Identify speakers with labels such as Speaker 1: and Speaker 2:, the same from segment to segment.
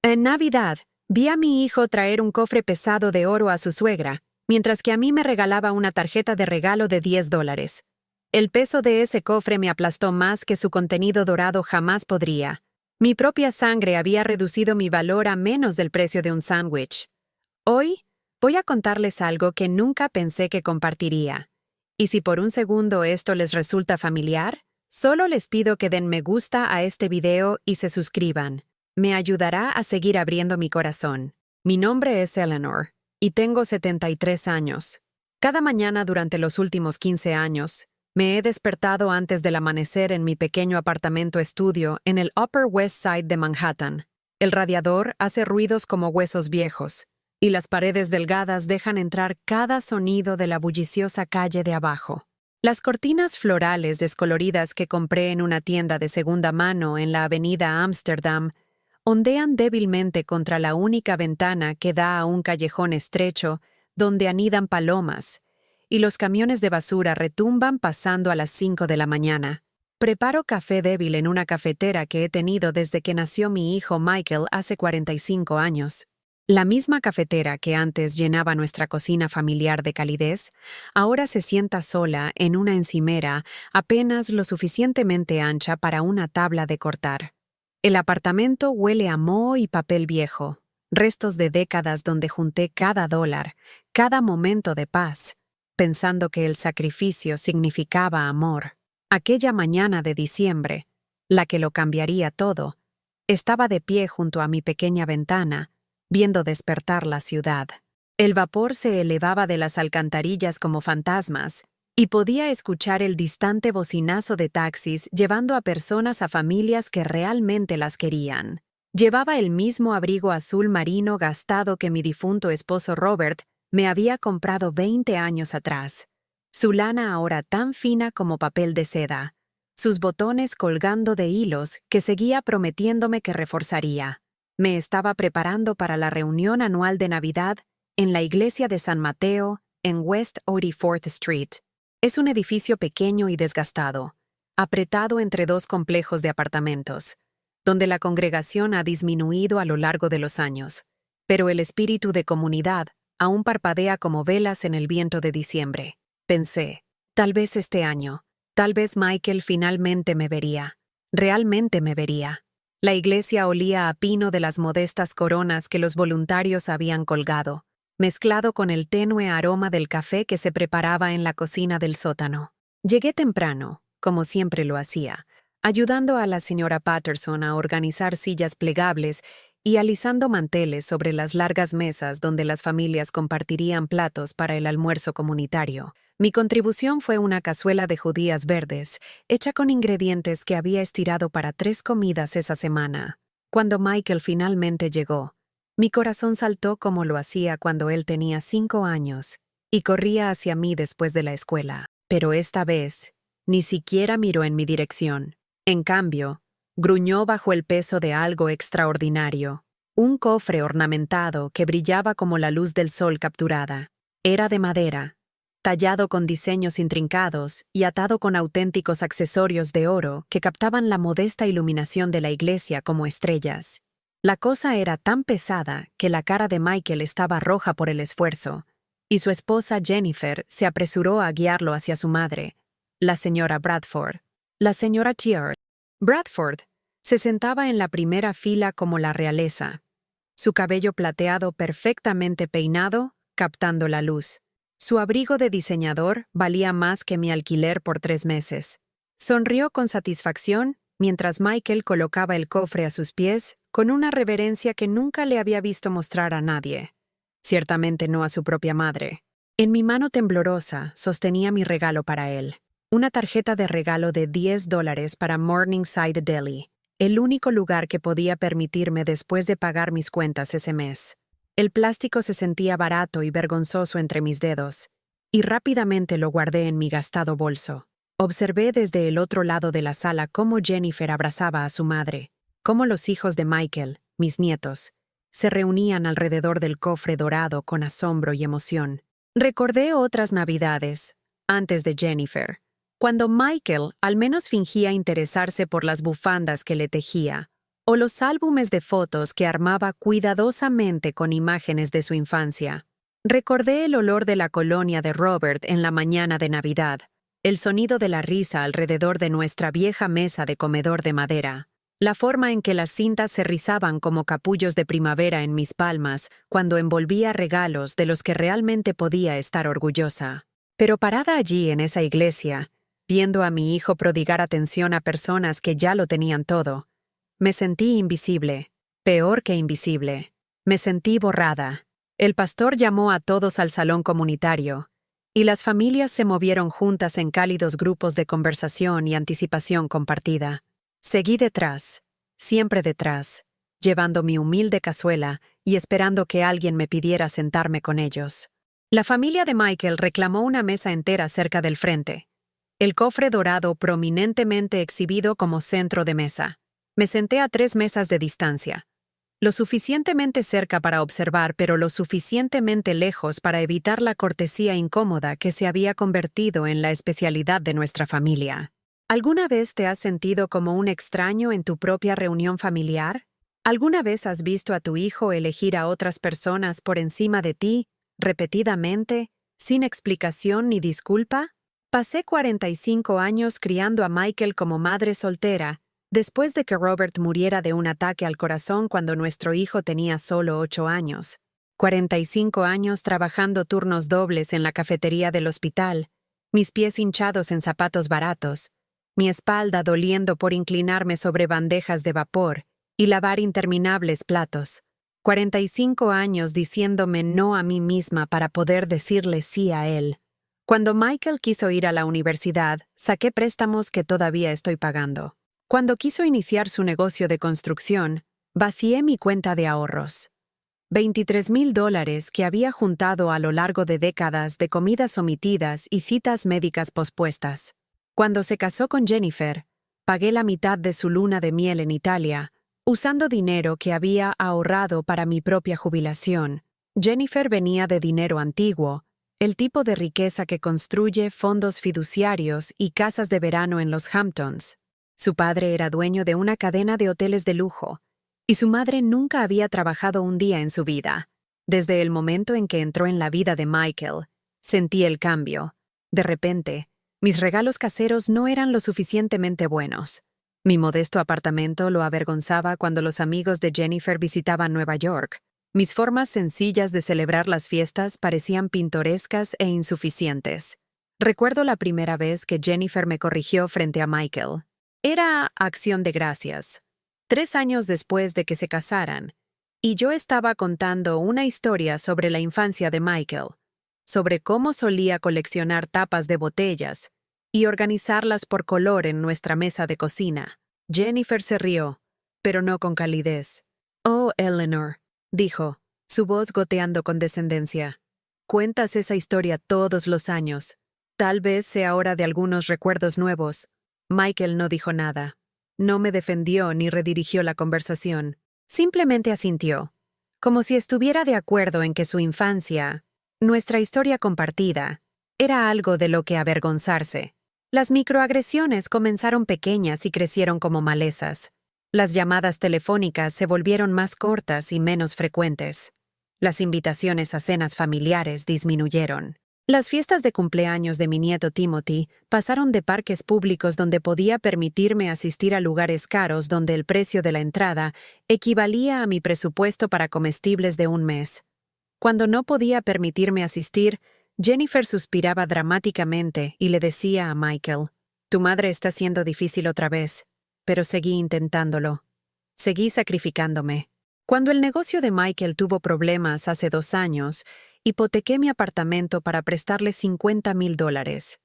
Speaker 1: En Navidad, vi a mi hijo traer un cofre pesado de oro a su suegra, mientras que a mí me regalaba una tarjeta de regalo de $10. El peso de ese cofre me aplastó más que su contenido dorado jamás podría. Mi propia sangre había reducido mi valor a menos del precio de un sándwich. Hoy, voy a contarles algo que nunca pensé que compartiría. Y si por un segundo esto les resulta familiar, solo les pido que den me gusta a este video y se suscriban. Me ayudará a seguir abriendo mi corazón. Mi nombre es Eleanor, y tengo 73 años. Cada mañana durante los últimos 15 años, me he despertado antes del amanecer en mi pequeño apartamento estudio en el Upper West Side de Manhattan. El radiador hace ruidos como huesos viejos, y las paredes delgadas dejan entrar cada sonido de la bulliciosa calle de abajo. Las cortinas florales descoloridas que compré en una tienda de segunda mano en la avenida Amsterdam ondean débilmente contra la única ventana que da a un callejón estrecho donde anidan palomas, y los camiones de basura retumban pasando a las 5 de la mañana. Preparo café débil en una cafetera que he tenido desde que nació mi hijo Michael hace 45 años. La misma cafetera que antes llenaba nuestra cocina familiar de calidez, ahora se sienta sola en una encimera apenas lo suficientemente ancha para una tabla de cortar. El apartamento huele a moho y papel viejo, restos de décadas donde junté cada dólar, cada momento de paz, pensando que el sacrificio significaba amor. Aquella mañana de diciembre, la que lo cambiaría todo, estaba de pie junto a mi pequeña ventana, viendo despertar la ciudad. El vapor se elevaba de las alcantarillas como fantasmas, y podía escuchar el distante bocinazo de taxis llevando a personas a familias que realmente las querían. Llevaba el mismo abrigo azul marino gastado que mi difunto esposo Robert me había comprado 20 años atrás. Su lana ahora tan fina como papel de seda. Sus botones colgando de hilos que seguía prometiéndome que reforzaría. Me estaba preparando para la reunión anual de Navidad en la iglesia de San Mateo en West 84th Street. Es un edificio pequeño y desgastado, apretado entre dos complejos de apartamentos, donde la congregación ha disminuido a lo largo de los años, pero el espíritu de comunidad aún parpadea como velas en el viento de diciembre. Pensé, tal vez este año, tal vez Michael finalmente me vería, realmente me vería. La iglesia olía a pino de las modestas coronas que los voluntarios habían colgado, mezclado con el tenue aroma del café que se preparaba en la cocina del sótano. Llegué temprano, como siempre lo hacía, ayudando a la señora Patterson a organizar sillas plegables y alisando manteles sobre las largas mesas donde las familias compartirían platos para el almuerzo comunitario. Mi contribución fue una cazuela de judías verdes, hecha con ingredientes que había estirado para 3 comidas esa semana. Cuando Michael finalmente llegó, mi corazón saltó como lo hacía cuando él tenía 5 años y corría hacia mí después de la escuela. Pero esta vez, ni siquiera miró en mi dirección. En cambio, gruñó bajo el peso de algo extraordinario. Un cofre ornamentado que brillaba como la luz del sol capturada. Era de madera, tallado con diseños intrincados y atado con auténticos accesorios de oro que captaban la modesta iluminación de la iglesia como estrellas. La cosa era tan pesada que la cara de Michael estaba roja por el esfuerzo, y su esposa Jennifer se apresuró a guiarlo hacia su madre, la señora Bradford. La señora Tier. Bradford se sentaba en la primera fila como la realeza, su cabello plateado perfectamente peinado, captando la luz. Su abrigo de diseñador valía más que mi alquiler por 3 meses. Sonrió con satisfacción mientras Michael colocaba el cofre a sus pies con una reverencia que nunca le había visto mostrar a nadie. Ciertamente no a su propia madre. En mi mano temblorosa sostenía mi regalo para él. Una tarjeta de regalo de $10 para Morningside Deli, el único lugar que podía permitirme después de pagar mis cuentas ese mes. El plástico se sentía barato y vergonzoso entre mis dedos, y rápidamente lo guardé en mi gastado bolso. Observé desde el otro lado de la sala cómo Jennifer abrazaba a su madre, cómo los hijos de Michael, mis nietos, se reunían alrededor del cofre dorado con asombro y emoción. Recordé otras Navidades, antes de Jennifer, cuando Michael al menos fingía interesarse por las bufandas que le tejía, o los álbumes de fotos que armaba cuidadosamente con imágenes de su infancia. Recordé el olor de la colonia de Robert en la mañana de Navidad, el sonido de la risa alrededor de nuestra vieja mesa de comedor de madera, la forma en que las cintas se rizaban como capullos de primavera en mis palmas cuando envolvía regalos de los que realmente podía estar orgullosa. Pero parada allí en esa iglesia, viendo a mi hijo prodigar atención a personas que ya lo tenían todo, me sentí invisible, peor que invisible. Me sentí borrada. El pastor llamó a todos al salón comunitario, y las familias se movieron juntas en cálidos grupos de conversación y anticipación compartida. Seguí detrás, siempre detrás, llevando mi humilde cazuela y esperando que alguien me pidiera sentarme con ellos. La familia de Michael reclamó una mesa entera cerca del frente, el cofre dorado prominentemente exhibido como centro de mesa. Me senté a 3 mesas de distancia, lo suficientemente cerca para observar, pero lo suficientemente lejos para evitar la cortesía incómoda que se había convertido en la especialidad de nuestra familia. ¿Alguna vez te has sentido como un extraño en tu propia reunión familiar? ¿Alguna vez has visto a tu hijo elegir a otras personas por encima de ti, repetidamente, sin explicación ni disculpa? Pasé 45 años criando a Michael como madre soltera, después de que Robert muriera de un ataque al corazón cuando nuestro hijo tenía solo 8 años. 45 años trabajando turnos dobles en la cafetería del hospital, mis pies hinchados en zapatos baratos, mi espalda doliendo por inclinarme sobre bandejas de vapor y lavar interminables platos. 45 años diciéndome no a mí misma para poder decirle sí a él. Cuando Michael quiso ir a la universidad, saqué préstamos que todavía estoy pagando. Cuando quiso iniciar su negocio de construcción, vacié mi cuenta de ahorros. $23,000 que había juntado a lo largo de décadas de comidas omitidas y citas médicas pospuestas. Cuando se casó con Jennifer, pagué la mitad de su luna de miel en Italia, usando dinero que había ahorrado para mi propia jubilación. Jennifer venía de dinero antiguo, el tipo de riqueza que construye fondos fiduciarios y casas de verano en los Hamptons. Su padre era dueño de una cadena de hoteles de lujo, y su madre nunca había trabajado un día en su vida. Desde el momento en que entró en la vida de Michael, sentí el cambio. De repente, mis regalos caseros no eran lo suficientemente buenos. Mi modesto apartamento lo avergonzaba cuando los amigos de Jennifer visitaban Nueva York. Mis formas sencillas de celebrar las fiestas parecían pintorescas e insuficientes. Recuerdo la primera vez que Jennifer me corrigió frente a Michael. Era acción de gracias. 3 años después de que se casaran, y yo estaba contando una historia sobre la infancia de Michael, sobre cómo solía coleccionar tapas de botellas y organizarlas por color en nuestra mesa de cocina. Jennifer se rió, pero no con calidez. «Oh, Eleanor», dijo, su voz goteando con descendencia. «Cuentas esa historia todos los años. Tal vez sea hora de algunos recuerdos nuevos». Michael no dijo nada. No me defendió ni redirigió la conversación. Simplemente asintió, como si estuviera de acuerdo en que su infancia, nuestra historia compartida, era algo de lo que avergonzarse. Las microagresiones comenzaron pequeñas y crecieron como malezas. Las llamadas telefónicas se volvieron más cortas y menos frecuentes. Las invitaciones a cenas familiares disminuyeron. Las fiestas de cumpleaños de mi nieto Timothy pasaron de parques públicos donde podía permitirme asistir a lugares caros donde el precio de la entrada equivalía a mi presupuesto para comestibles de un mes. Cuando no podía permitirme asistir, Jennifer suspiraba dramáticamente y le decía a Michael, «Tu madre está siendo difícil otra vez», pero seguí intentándolo. Seguí sacrificándome. Cuando el negocio de Michael tuvo problemas hace 2 años, hipotequé mi apartamento para prestarle $50,000.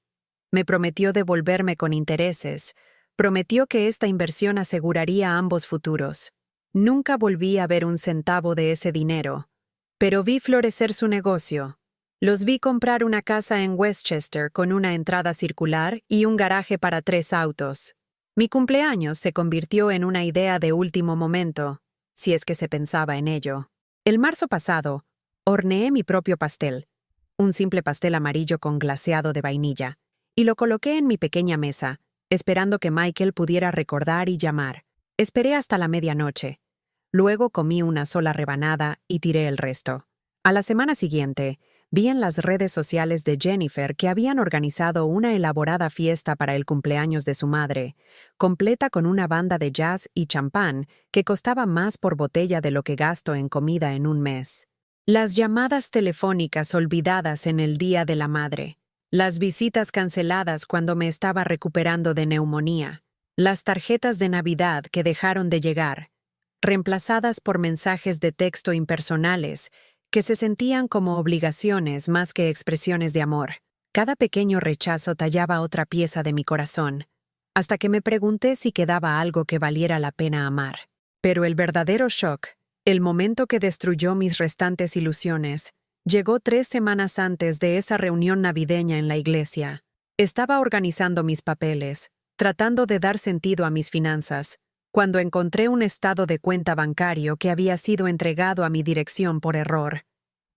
Speaker 1: Me prometió devolverme con intereses. Prometió que esta inversión aseguraría ambos futuros. Nunca volví a ver un centavo de ese dinero. Pero vi florecer su negocio. Los vi comprar una casa en Westchester con una entrada circular y un garaje para 3 autos. Mi cumpleaños se convirtió en una idea de último momento, si es que se pensaba en ello. El marzo pasado, horneé mi propio pastel, un simple pastel amarillo con glaseado de vainilla, y lo coloqué en mi pequeña mesa, esperando que Michael pudiera recordar y llamar. Esperé hasta la medianoche. Luego comí una sola rebanada y tiré el resto. A la semana siguiente, vi en las redes sociales de Jennifer que habían organizado una elaborada fiesta para el cumpleaños de su madre, completa con una banda de jazz y champán que costaba más por botella de lo que gasto en comida en un mes. Las llamadas telefónicas olvidadas en el Día de la Madre. Las visitas canceladas cuando me estaba recuperando de neumonía. Las tarjetas de Navidad que dejaron de llegar, reemplazadas por mensajes de texto impersonales que se sentían como obligaciones más que expresiones de amor. Cada pequeño rechazo tallaba otra pieza de mi corazón, hasta que me pregunté si quedaba algo que valiera la pena amar. Pero el verdadero shock, el momento que destruyó mis restantes ilusiones, llegó 3 semanas antes de esa reunión navideña en la iglesia. Estaba organizando mis papeles, tratando de dar sentido a mis finanzas, cuando encontré un estado de cuenta bancario que había sido entregado a mi dirección por error.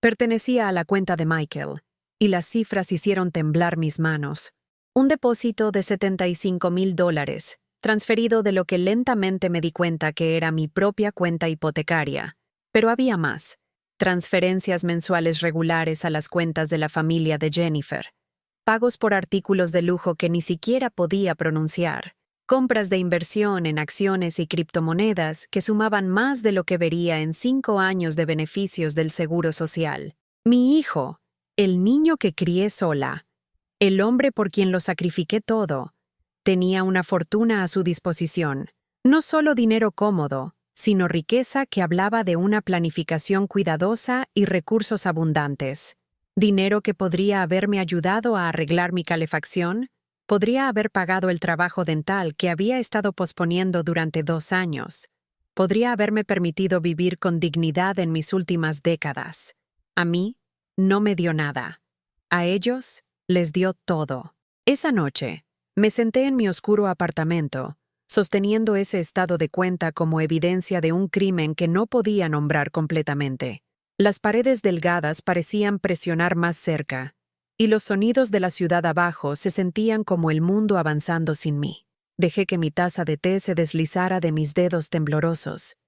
Speaker 1: Pertenecía a la cuenta de Michael, y las cifras hicieron temblar mis manos. Un depósito de $75,000, transferido de lo que lentamente me di cuenta que era mi propia cuenta hipotecaria. Pero había más. Transferencias mensuales regulares a las cuentas de la familia de Jennifer. Pagos por artículos de lujo que ni siquiera podía pronunciar. Compras de inversión en acciones y criptomonedas que sumaban más de lo que vería en 5 años de beneficios del Seguro Social. Mi hijo, el niño que crié sola, el hombre por quien lo sacrifiqué todo, tenía una fortuna a su disposición. No solo dinero cómodo, sino riqueza que hablaba de una planificación cuidadosa y recursos abundantes. Dinero que podría haberme ayudado a arreglar mi calefacción, podría haber pagado el trabajo dental que había estado posponiendo durante 2 años, podría haberme permitido vivir con dignidad en mis últimas décadas. A mí, no me dio nada. A ellos, les dio todo. Esa noche, me senté en mi oscuro apartamento, sosteniendo ese estado de cuenta como evidencia de un crimen que no podía nombrar completamente. Las paredes delgadas parecían presionar más cerca, y los sonidos de la ciudad abajo se sentían como el mundo avanzando sin mí. Dejé que mi taza de té se deslizara de mis dedos temblorosos,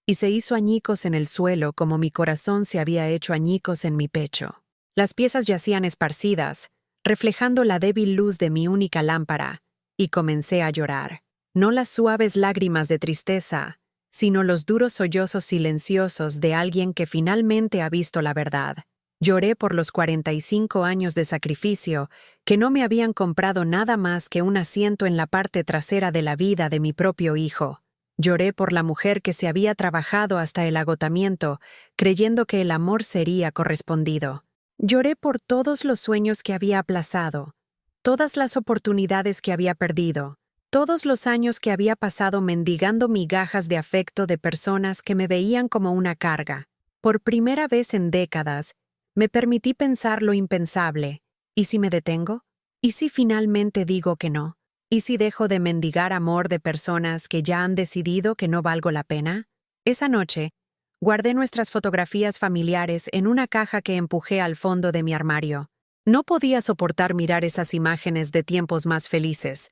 Speaker 1: y se hizo añicos en el suelo como mi corazón se había hecho añicos en mi pecho. Las piezas yacían esparcidas, reflejando la débil luz de mi única lámpara, y comencé a llorar. No las suaves lágrimas de tristeza, sino los duros sollozos silenciosos de alguien que finalmente ha visto la verdad. Lloré por los 45 años de sacrificio que no me habían comprado nada más que un asiento en la parte trasera de la vida de mi propio hijo. Lloré por la mujer que se había trabajado hasta el agotamiento, creyendo que el amor sería correspondido. Lloré por todos los sueños que había aplazado, todas las oportunidades que había perdido, todos los años que había pasado mendigando migajas de afecto de personas que me veían como una carga. Por primera vez en décadas, me permití pensar lo impensable. ¿Y si me detengo? ¿Y si finalmente digo que no? ¿Y si dejo de mendigar amor de personas que ya han decidido que no valgo la pena? Esa noche, guardé nuestras fotografías familiares en una caja que empujé al fondo de mi armario. No podía soportar mirar esas imágenes de tiempos más felices,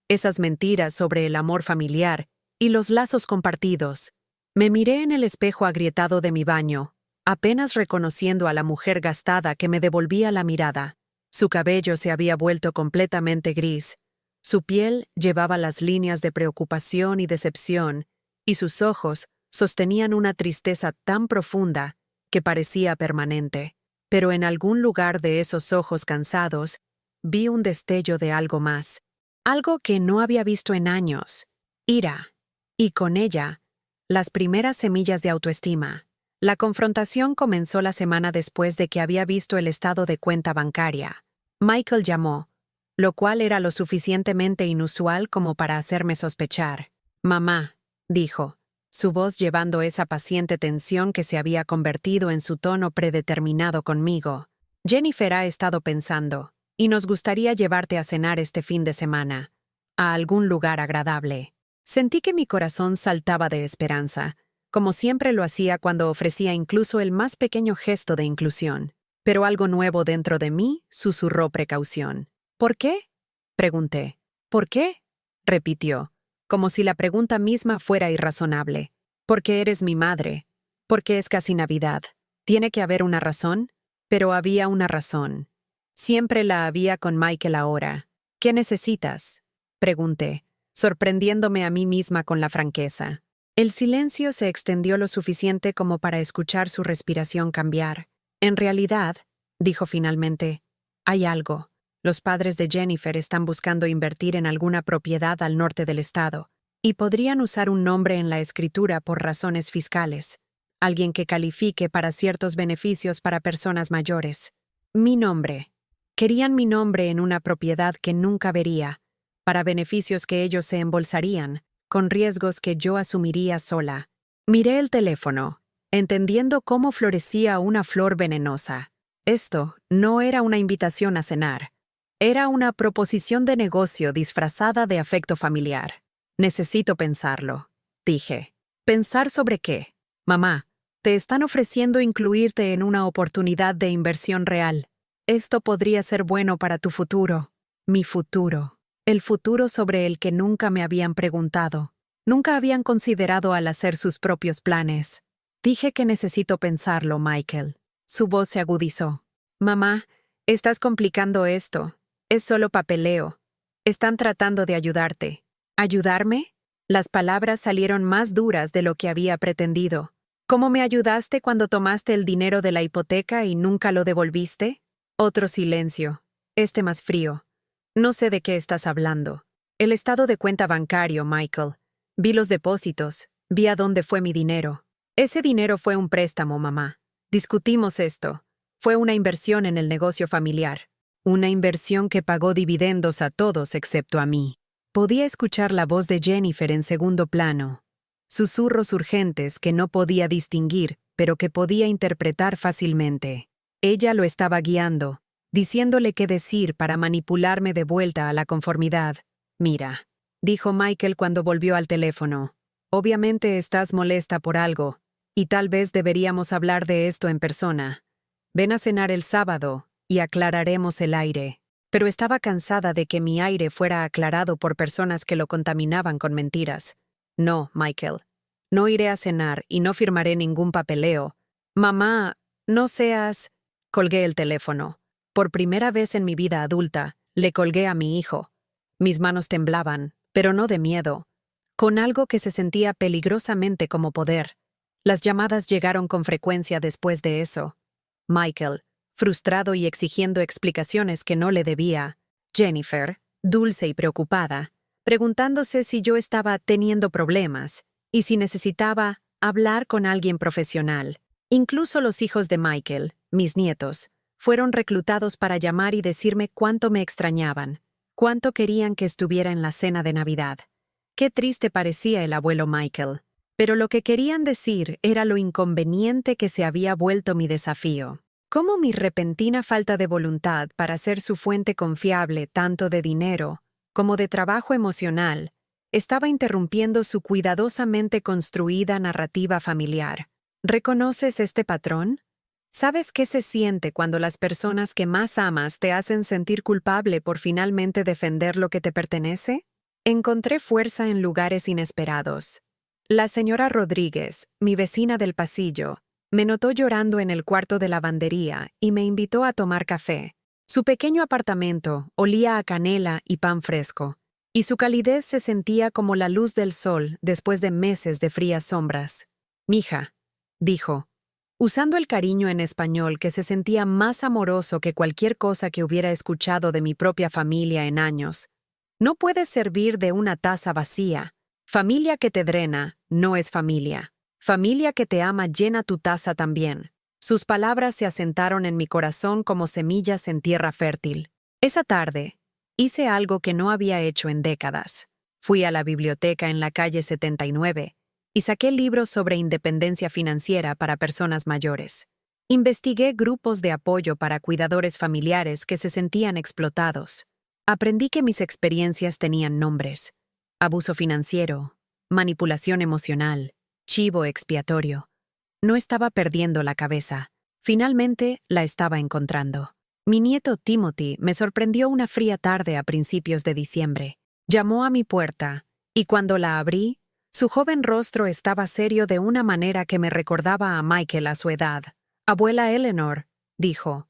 Speaker 1: esas mentiras sobre el amor familiar y los lazos compartidos. Me miré en el espejo agrietado de mi baño, apenas reconociendo a la mujer gastada que me devolvía la mirada. Su cabello se había vuelto completamente gris, su piel llevaba las líneas de preocupación y decepción, y sus ojos sostenían una tristeza tan profunda que parecía permanente. Pero en algún lugar de esos ojos cansados, vi un destello de algo más. Algo que no había visto en años, ira, y con ella, las primeras semillas de autoestima. La confrontación comenzó la semana después de que había visto el estado de cuenta bancaria. Michael llamó, lo cual era lo suficientemente inusual como para hacerme sospechar. «Mamá», dijo, su voz llevando esa paciente tensión que se había convertido en su tono predeterminado conmigo. «Jennifer ha estado pensando, y nos gustaría llevarte a cenar este fin de semana, a algún lugar agradable». Sentí que mi corazón saltaba de esperanza, como siempre lo hacía cuando ofrecía incluso el más pequeño gesto de inclusión. Pero algo nuevo dentro de mí susurró precaución. «¿Por qué?», pregunté. «¿Por qué?», repitió, como si la pregunta misma fuera irrazonable. ¿Por qué eres mi madre? Porque es casi Navidad. ¿Tiene que haber una razón? Pero había una razón. Siempre la había con Michael ahora. ¿Qué necesitas?, pregunté, sorprendiéndome a mí misma con la franqueza. El silencio se extendió lo suficiente como para escuchar su respiración cambiar. En realidad, dijo finalmente, hay algo. Los padres de Jennifer están buscando invertir en alguna propiedad al norte del estado, y podrían usar un nombre en la escritura por razones fiscales. Alguien que califique para ciertos beneficios para personas mayores. Mi nombre. Querían mi nombre en una propiedad que nunca vería, para beneficios que ellos se embolsarían, con riesgos que yo asumiría sola. Miré el teléfono, entendiendo cómo florecía una flor venenosa. Esto no era una invitación a cenar. Era una proposición de negocio disfrazada de afecto familiar. Necesito pensarlo, dije. ¿Pensar sobre qué? Mamá, te están ofreciendo incluirte en una oportunidad de inversión real. Esto podría ser bueno para tu futuro. Mi futuro. El futuro sobre el que nunca me habían preguntado. Nunca habían considerado al hacer sus propios planes. Dije que necesito pensarlo, Michael. Su voz se agudizó. Mamá, estás complicando esto. Es solo papeleo. Están tratando de ayudarte. ¿Ayudarme? Las palabras salieron más duras de lo que había pretendido. ¿Cómo me ayudaste cuando tomaste el dinero de la hipoteca y nunca lo devolviste? Otro silencio. Este más frío. No sé de qué estás hablando. El estado de cuenta bancario, Michael. Vi los depósitos. Vi a dónde fue mi dinero. Ese dinero fue un préstamo, mamá. Discutimos esto. Fue una inversión en el negocio familiar. Una inversión que pagó dividendos a todos excepto a mí. Podía escuchar la voz de Jennifer en segundo plano. Susurros urgentes que no podía distinguir, pero que podía interpretar fácilmente. Ella lo estaba guiando, diciéndole qué decir para manipularme de vuelta a la conformidad. Mira, dijo Michael cuando volvió al teléfono. Obviamente estás molesta por algo, y tal vez deberíamos hablar de esto en persona. Ven a cenar el sábado, y aclararemos el aire. Pero estaba cansada de que mi aire fuera aclarado por personas que lo contaminaban con mentiras. No, Michael. No iré a cenar y no firmaré ningún papeleo. Mamá, no seas... Colgué el teléfono. Por primera vez en mi vida adulta, le colgué a mi hijo. Mis manos temblaban, pero no de miedo, con algo que se sentía peligrosamente como poder. Las llamadas llegaron con frecuencia después de eso. Michael, frustrado y exigiendo explicaciones que no le debía. Jennifer, dulce y preocupada, preguntándose si yo estaba teniendo problemas y si necesitaba hablar con alguien profesional. Incluso los hijos de Michael, mis nietos, fueron reclutados para llamar y decirme cuánto me extrañaban, cuánto querían que estuviera en la cena de Navidad. Qué triste parecía el abuelo Michael, pero lo que querían decir era lo inconveniente que se había vuelto mi desafío. Cómo mi repentina falta de voluntad para ser su fuente confiable tanto de dinero como de trabajo emocional estaba interrumpiendo su cuidadosamente construida narrativa familiar. ¿Reconoces este patrón? ¿Sabes qué se siente cuando las personas que más amas te hacen sentir culpable por finalmente defender lo que te pertenece? Encontré fuerza en lugares inesperados. La señora Rodríguez, mi vecina del pasillo, me notó llorando en el cuarto de lavandería y me invitó a tomar café. Su pequeño apartamento olía a canela y pan fresco, y su calidez se sentía como la luz del sol después de meses de frías sombras. «Mija», dijo, usando el cariño en español que se sentía más amoroso que cualquier cosa que hubiera escuchado de mi propia familia en años. «No puedes servir de una taza vacía. Familia que te drena no es familia. Familia que te ama llena tu taza también». Sus palabras se asentaron en mi corazón como semillas en tierra fértil. Esa tarde, hice algo que no había hecho en décadas. Fui a la biblioteca en la calle 79 y saqué libros sobre independencia financiera para personas mayores. Investigué grupos de apoyo para cuidadores familiares que se sentían explotados. Aprendí que mis experiencias tenían nombres: abuso financiero, manipulación emocional, chivo expiatorio. No estaba perdiendo la cabeza. Finalmente la estaba encontrando. Mi nieto Timothy me sorprendió una fría tarde a principios de diciembre. Llamó a mi puerta Y cuando la abrí, su joven rostro estaba serio de una manera que me recordaba a Michael a su edad. Abuela Eleanor, dijo.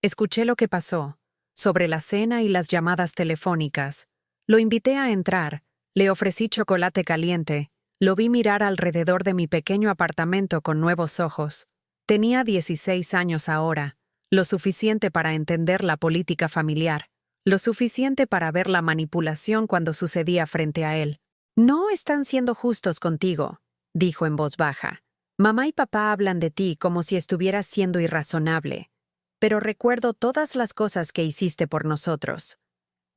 Speaker 1: Escuché lo que pasó, sobre la cena y las llamadas telefónicas. Lo invité a entrar, le ofrecí chocolate caliente, lo vi mirar alrededor de mi pequeño apartamento con nuevos ojos. Tenía 16 años ahora, lo suficiente para entender la política familiar, lo suficiente para ver la manipulación cuando sucedía frente a él. No están siendo justos contigo, dijo en voz baja. Mamá y papá hablan de ti como si estuvieras siendo irrazonable. Pero recuerdo todas las cosas que hiciste por nosotros.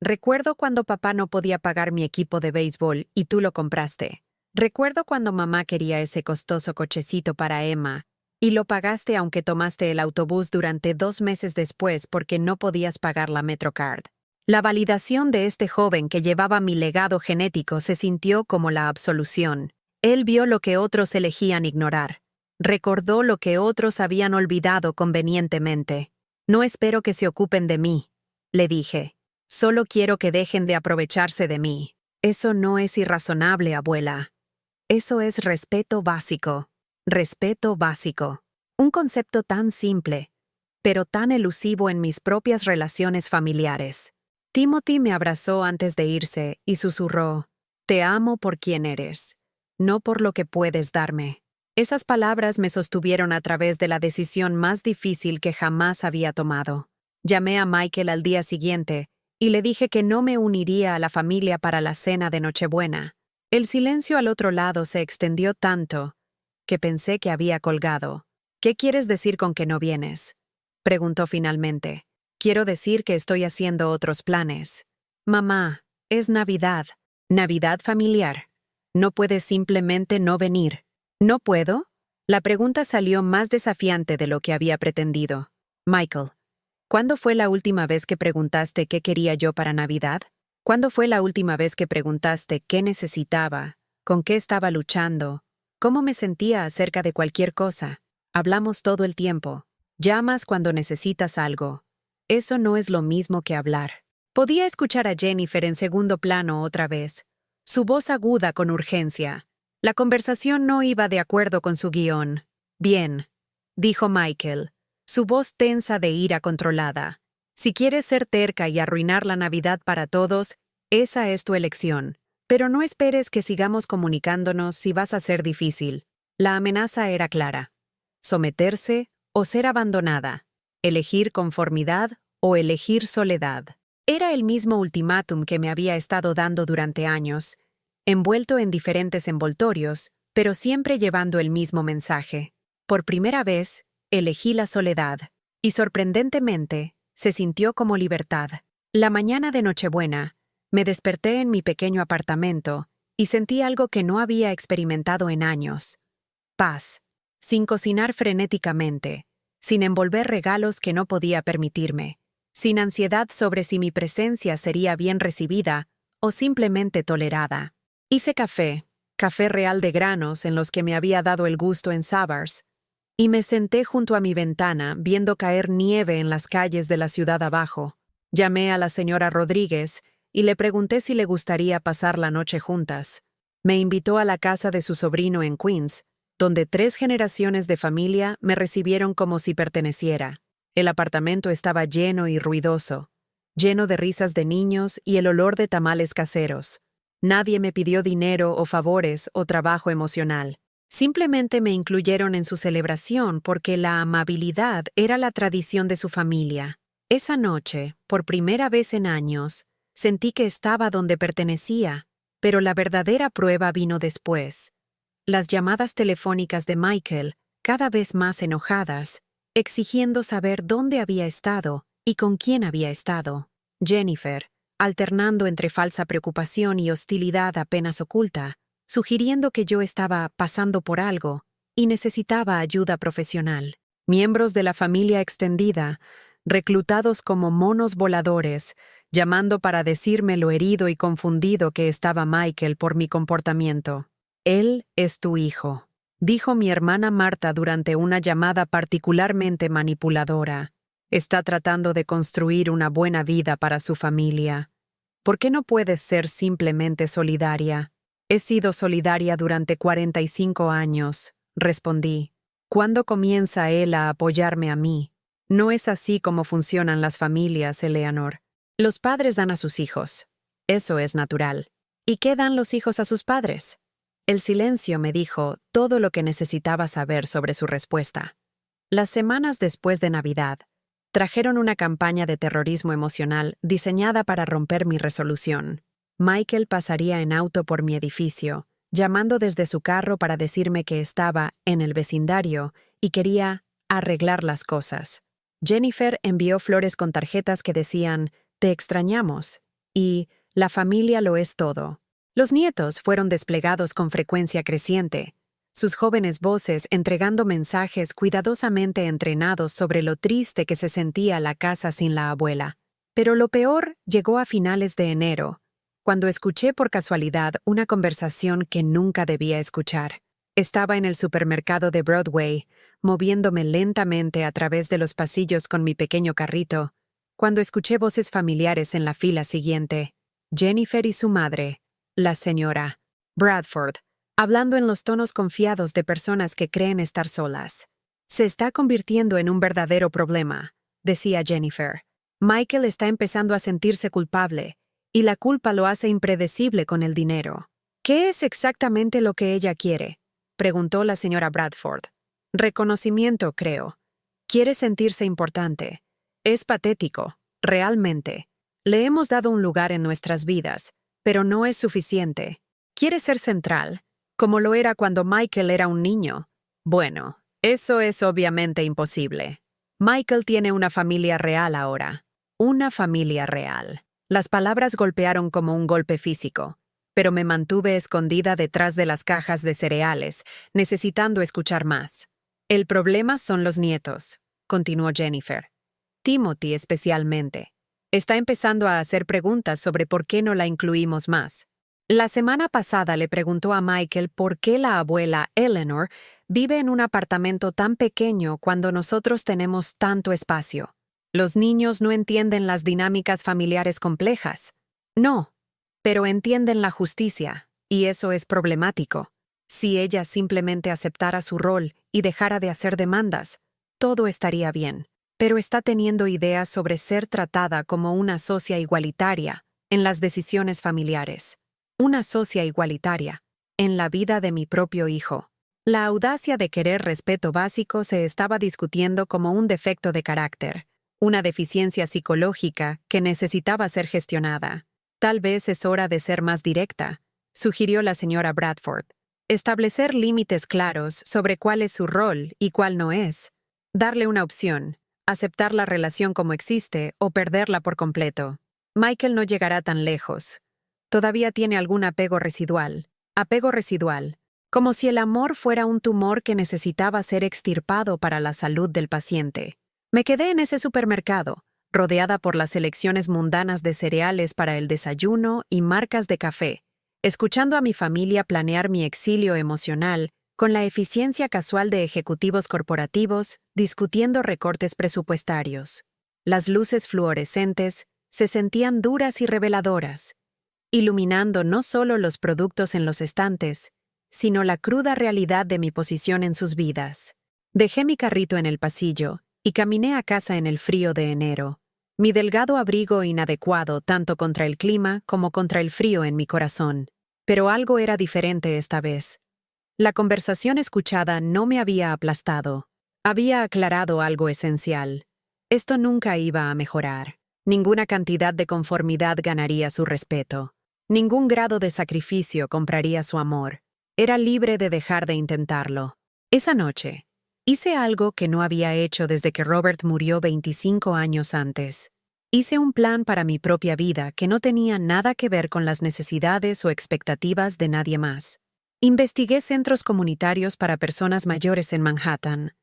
Speaker 1: Recuerdo cuando papá no podía pagar mi equipo de béisbol y tú lo compraste. Recuerdo cuando mamá quería ese costoso cochecito para Emma y lo pagaste aunque tomaste el autobús durante 2 meses después porque no podías pagar la MetroCard. La validación de este joven que llevaba mi legado genético se sintió como la absolución. Él vio lo que otros elegían ignorar. Recordó lo que otros habían olvidado convenientemente. No espero que se ocupen de mí, le dije. Solo quiero que dejen de aprovecharse de mí. Eso no es irrazonable, abuela. Eso es respeto básico. Respeto básico. Un concepto tan simple, pero tan elusivo en mis propias relaciones familiares. Timothy me abrazó antes de irse y susurró, «Te amo por quien eres, no por lo que puedes darme». Esas palabras me sostuvieron a través de la decisión más difícil que jamás había tomado. Llamé a Michael al día siguiente y le dije que no me uniría a la familia para la cena de Nochebuena. El silencio al otro lado se extendió tanto que pensé que había colgado. «¿Qué quieres decir con que no vienes?», preguntó finalmente. «Quiero decir que estoy haciendo otros planes». «Mamá, es Navidad. Navidad familiar. No puedes simplemente no venir». «¿No puedo?». La pregunta salió más desafiante de lo que había pretendido. «Michael, ¿cuándo fue la última vez que preguntaste qué quería yo para Navidad? ¿Cuándo fue la última vez que preguntaste qué necesitaba, con qué estaba luchando, cómo me sentía acerca de cualquier cosa? Hablamos todo el tiempo. Llamas cuando necesitas algo. Eso no es lo mismo que hablar». Podía escuchar a Jennifer en segundo plano otra vez, su voz aguda con urgencia. La conversación no iba de acuerdo con su guión. «Bien», dijo Michael, su voz tensa de ira controlada. «Si quieres ser terca y arruinar la Navidad para todos, esa es tu elección. Pero no esperes que sigamos comunicándonos si vas a ser difícil». La amenaza era clara. Someterse o ser abandonada. Elegir conformidad o elegir soledad. Era el mismo ultimátum que me había estado dando durante años, envuelto en diferentes envoltorios, pero siempre llevando el mismo mensaje. Por primera vez, elegí la soledad, y sorprendentemente, se sintió como libertad. La mañana de Nochebuena, me desperté en mi pequeño apartamento y sentí algo que no había experimentado en años. Paz, sin cocinar frenéticamente, sin envolver regalos que no podía permitirme, sin ansiedad sobre si mi presencia sería bien recibida o simplemente tolerada. Hice café real de granos en los que me había dado el gusto en Savars, y me senté junto a mi ventana viendo caer nieve en las calles de la ciudad abajo. Llamé a la señora Rodríguez y le pregunté si le gustaría pasar la noche juntas. Me invitó a la casa de su sobrino en Queens, donde 3 generaciones de familia me recibieron como si perteneciera. El apartamento estaba lleno y ruidoso, lleno de risas de niños y el olor de tamales caseros. Nadie me pidió dinero o favores o trabajo emocional. Simplemente me incluyeron en su celebración porque la amabilidad era la tradición de su familia. Esa noche, por primera vez en años, sentí que estaba donde pertenecía, pero la verdadera prueba vino después. Las llamadas telefónicas de Michael, cada vez más enojadas, exigiendo saber dónde había estado y con quién había estado. Jennifer, alternando entre falsa preocupación y hostilidad apenas oculta, sugiriendo que yo estaba pasando por algo y necesitaba ayuda profesional. Miembros de la familia extendida, reclutados como monos voladores, llamando para decirme lo herido y confundido que estaba Michael por mi comportamiento. «Él es tu hijo», dijo mi hermana Marta durante una llamada particularmente manipuladora. «Está tratando de construir una buena vida para su familia. ¿Por qué no puedes ser simplemente solidaria?» He sido solidaria durante 45 años, respondí. ¿Cuándo comienza él a apoyarme a mí? No es así como funcionan las familias, Eleanor. Los padres dan a sus hijos. Eso es natural. ¿Y qué dan los hijos a sus padres? El silencio me dijo todo lo que necesitaba saber sobre su respuesta. Las semanas después de Navidad, trajeron una campaña de terrorismo emocional diseñada para romper mi resolución. Michael pasaría en auto por mi edificio, llamando desde su carro para decirme que estaba en el vecindario y quería arreglar las cosas. Jennifer envió flores con tarjetas que decían «Te extrañamos» y «La familia lo es todo». Los nietos fueron desplegados con frecuencia creciente, sus jóvenes voces entregando mensajes cuidadosamente entrenados sobre lo triste que se sentía la casa sin la abuela. Pero lo peor llegó a finales de enero, cuando escuché por casualidad una conversación que nunca debía escuchar. Estaba en el supermercado de Broadway, moviéndome lentamente a través de los pasillos con mi pequeño carrito, cuando escuché voces familiares en la fila siguiente. Jennifer y su madre, la señora Bradford, hablando en los tonos confiados de personas que creen estar solas. «Se está convirtiendo en un verdadero problema», decía Jennifer. «Michael está empezando a sentirse culpable, y la culpa lo hace impredecible con el dinero». «¿Qué es exactamente lo que ella quiere?», preguntó la señora Bradford. «Reconocimiento, creo. Quiere sentirse importante. Es patético, realmente. Le hemos dado un lugar en nuestras vidas, pero no es suficiente. Quiere ser central, como lo era cuando Michael era un niño. Bueno, eso es obviamente imposible. Michael tiene una familia real ahora. Una familia real». Las palabras golpearon como un golpe físico, pero me mantuve escondida detrás de las cajas de cereales, necesitando escuchar más. «El problema son los nietos», continuó Jennifer. «Timothy especialmente. Está empezando a hacer preguntas sobre por qué no la incluimos más. La semana pasada le preguntó a Michael por qué la abuela Eleanor vive en un apartamento tan pequeño cuando nosotros tenemos tanto espacio. Los niños no entienden las dinámicas familiares complejas. No, pero entienden la justicia, y eso es problemático. Si ella simplemente aceptara su rol y dejara de hacer demandas, todo estaría bien. Pero está teniendo ideas sobre ser tratada como una socia igualitaria en las decisiones familiares. Una socia igualitaria en la vida de mi propio hijo. La audacia de querer respeto básico se estaba discutiendo como un defecto de carácter, una deficiencia psicológica que necesitaba ser gestionada. «Tal vez es hora de ser más directa», sugirió la señora Bradford. «Establecer límites claros sobre cuál es su rol y cuál no es. Darle una opción, aceptar la relación como existe o perderla por completo. Michael no llegará tan lejos. Todavía tiene algún apego residual, como si el amor fuera un tumor que necesitaba ser extirpado para la salud del paciente». Me quedé en ese supermercado, rodeada por las selecciones mundanas de cereales para el desayuno y marcas de café, escuchando a mi familia planear mi exilio emocional con la eficiencia casual de ejecutivos corporativos discutiendo recortes presupuestarios. Las luces fluorescentes se sentían duras y reveladoras, iluminando no solo los productos en los estantes, sino la cruda realidad de mi posición en sus vidas. Dejé mi carrito en el pasillo y caminé a casa en el frío de enero, mi delgado abrigo inadecuado tanto contra el clima como contra el frío en mi corazón. Pero algo era diferente esta vez. La conversación escuchada no me había aplastado. Había aclarado algo esencial. Esto nunca iba a mejorar. Ninguna cantidad de conformidad ganaría su respeto. Ningún grado de sacrificio compraría su amor. Era libre de dejar de intentarlo. Esa noche, hice algo que no había hecho desde que Robert murió 25 años antes. Hice un plan para mi propia vida que no tenía nada que ver con las necesidades o expectativas de nadie más. Investigué centros comunitarios para personas mayores en Manhattan.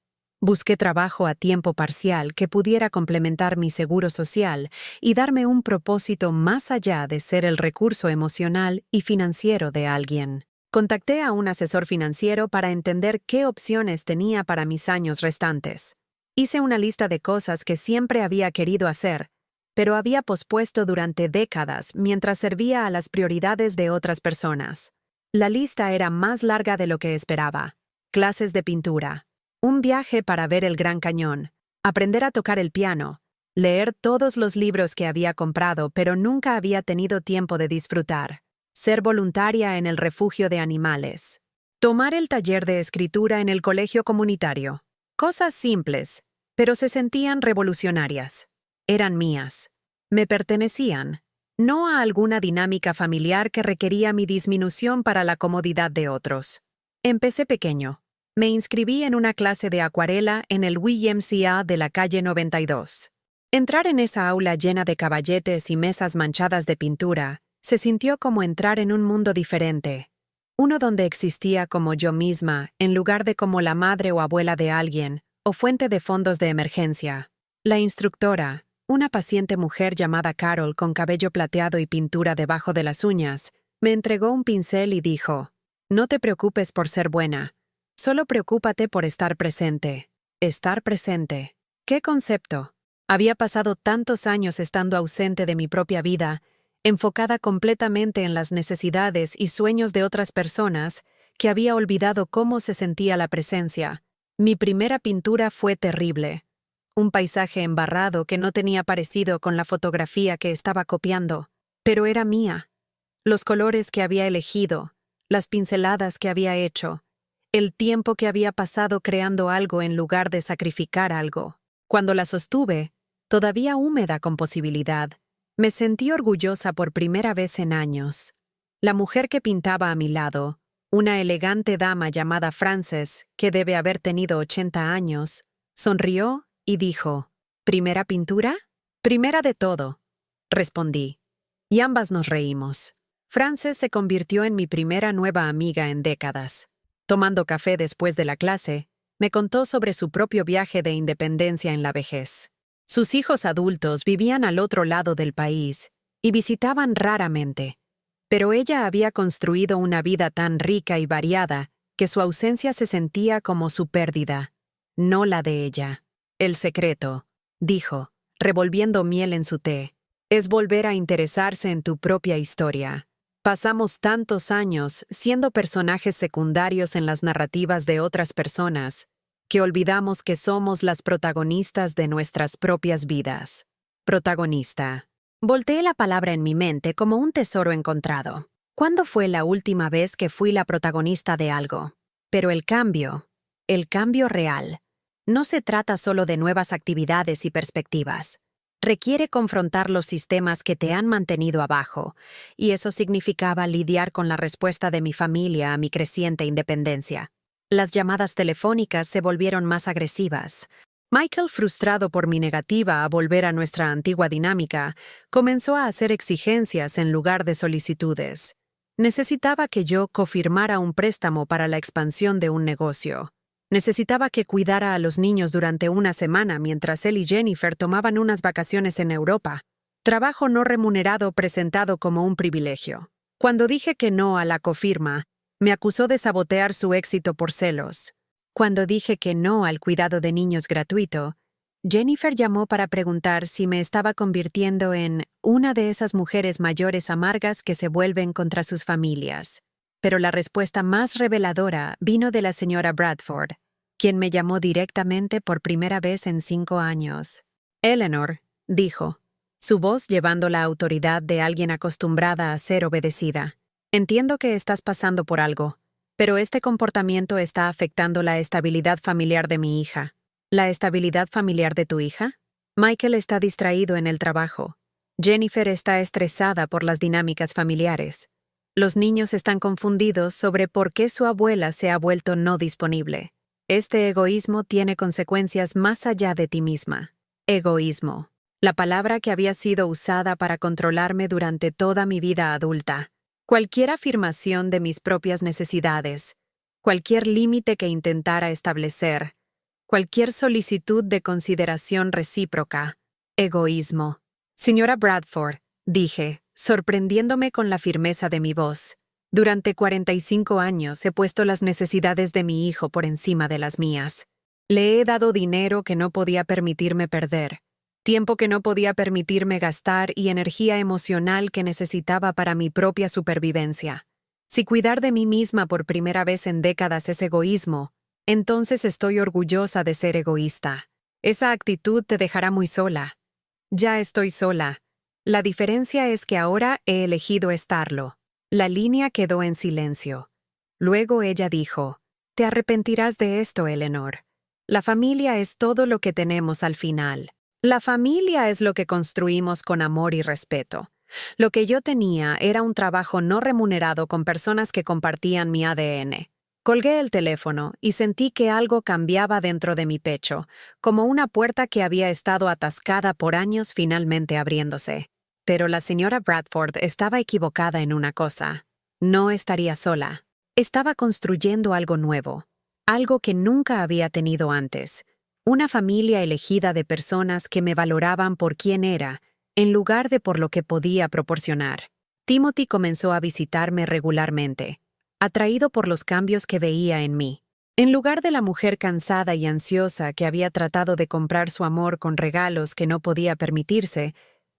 Speaker 1: Busqué trabajo a tiempo parcial que pudiera complementar mi seguro social y darme un propósito más allá de ser el recurso emocional y financiero de alguien. Contacté a un asesor financiero para entender qué opciones tenía para mis años restantes. Hice una lista de cosas que siempre había querido hacer, pero había pospuesto durante décadas mientras servía a las prioridades de otras personas. La lista era más larga de lo que esperaba. Clases de pintura, un viaje para ver el Gran Cañón, aprender a tocar el piano, leer todos los libros que había comprado pero nunca había tenido tiempo de disfrutar, ser voluntaria en el refugio de animales, tomar el taller de escritura en el colegio comunitario. Cosas simples, pero se sentían revolucionarias. Eran mías. Me pertenecían, no a alguna dinámica familiar que requería mi disminución para la comodidad de otros. Empecé pequeño. Me inscribí en una clase de acuarela en el YMCA de la calle 92. Entrar en esa aula llena de caballetes y mesas manchadas de pintura se sintió como entrar en un mundo diferente, uno donde existía como yo misma en lugar de como la madre o abuela de alguien o fuente de fondos de emergencia. La instructora, una paciente mujer llamada Carol con cabello plateado y pintura debajo de las uñas, me entregó un pincel y dijo: «No te preocupes por ser buena, solo preocúpate por estar presente». Estar presente. ¿Qué concepto? Había pasado tantos años estando ausente de mi propia vida, enfocada completamente en las necesidades y sueños de otras personas, que había olvidado cómo se sentía la presencia. Mi primera pintura fue terrible. Un paisaje embarrado que no tenía parecido con la fotografía que estaba copiando, pero era mía. Los colores que había elegido, las pinceladas que había hecho, el tiempo que había pasado creando algo en lugar de sacrificar algo. Cuando la sostuve, todavía húmeda con posibilidad, me sentí orgullosa por primera vez en años. La mujer que pintaba a mi lado, una elegante dama llamada Frances, que debe haber tenido 80 años, sonrió y dijo: «¿Primera pintura?» «Primera de todo», respondí, y ambas nos reímos. Frances se convirtió en mi primera nueva amiga en décadas. Tomando café después de la clase, me contó sobre su propio viaje de independencia en la vejez. Sus hijos adultos vivían al otro lado del país y visitaban raramente, pero ella había construido una vida tan rica y variada que su ausencia se sentía como su pérdida, no la de ella. «El secreto», dijo, revolviendo miel en su té, «es volver a interesarse en tu propia historia. Pasamos tantos años siendo personajes secundarios en las narrativas de otras personas que olvidamos que somos las protagonistas de nuestras propias vidas». Protagonista. Volteé la palabra en mi mente como un tesoro encontrado. ¿Cuándo fue la última vez que fui la protagonista de algo? Pero el cambio real, no se trata solo de nuevas actividades y perspectivas. Requiere confrontar los sistemas que te han mantenido abajo, y eso significaba lidiar con la respuesta de mi familia a mi creciente independencia. Las llamadas telefónicas se volvieron más agresivas. Michael, frustrado por mi negativa a volver a nuestra antigua dinámica, comenzó a hacer exigencias en lugar de solicitudes. Necesitaba que yo cofirmara un préstamo para la expansión de un negocio. Necesitaba que cuidara a los niños durante una semana mientras él y Jennifer tomaban unas vacaciones en Europa. Trabajo no remunerado presentado como un privilegio. Cuando dije que no a la cofirma, me acusó de sabotear su éxito por celos. Cuando dije que no al cuidado de niños gratuito, Jennifer llamó para preguntar si me estaba convirtiendo en una de esas mujeres mayores amargas que se vuelven contra sus familias. Pero la respuesta más reveladora vino de la señora Bradford, quien me llamó directamente por primera vez en 5 años. «Eleanor», dijo, su voz llevando la autoridad de alguien acostumbrada a ser obedecida, «entiendo que estás pasando por algo, pero este comportamiento está afectando la estabilidad familiar de mi hija». «¿La estabilidad familiar de tu hija?» Michael está distraído en el trabajo. Jennifer está estresada por las dinámicas familiares. Los niños están confundidos sobre por qué su abuela se ha vuelto no disponible. Este egoísmo tiene consecuencias más allá de ti misma. Egoísmo. La palabra que había sido usada para controlarme durante toda mi vida adulta. Cualquier afirmación de mis propias necesidades, cualquier límite que intentara establecer, cualquier solicitud de consideración recíproca. Egoísmo. «Señora Bradford», dije, sorprendiéndome con la firmeza de mi voz. «Durante 45 años he puesto las necesidades de mi hijo por encima de las mías. Le he dado dinero que no podía permitirme perder, tiempo que no podía permitirme gastar y energía emocional que necesitaba para mi propia supervivencia. Si cuidar de mí misma por primera vez en décadas es egoísmo, entonces estoy orgullosa de ser egoísta. Esa actitud te dejará muy sola. Ya estoy sola. La diferencia es que ahora he elegido estarlo. La línea quedó en silencio. Luego ella dijo, «Te arrepentirás de esto, Eleanor. La familia es todo lo que tenemos al final. La familia es lo que construimos con amor y respeto. Lo que yo tenía era un trabajo no remunerado con personas que compartían mi ADN». Colgué el teléfono y sentí que algo cambiaba dentro de mi pecho, como una puerta que había estado atascada por años finalmente abriéndose. Pero la señora Bradford estaba equivocada en una cosa. No estaría sola. Estaba construyendo algo nuevo, algo que nunca había tenido antes. Una familia elegida de personas que me valoraban por quién era, en lugar de por lo que podía proporcionar. Timothy comenzó a visitarme regularmente, atraído por los cambios que veía en mí. En lugar de la mujer cansada y ansiosa que había tratado de comprar su amor con regalos que no podía permitirse,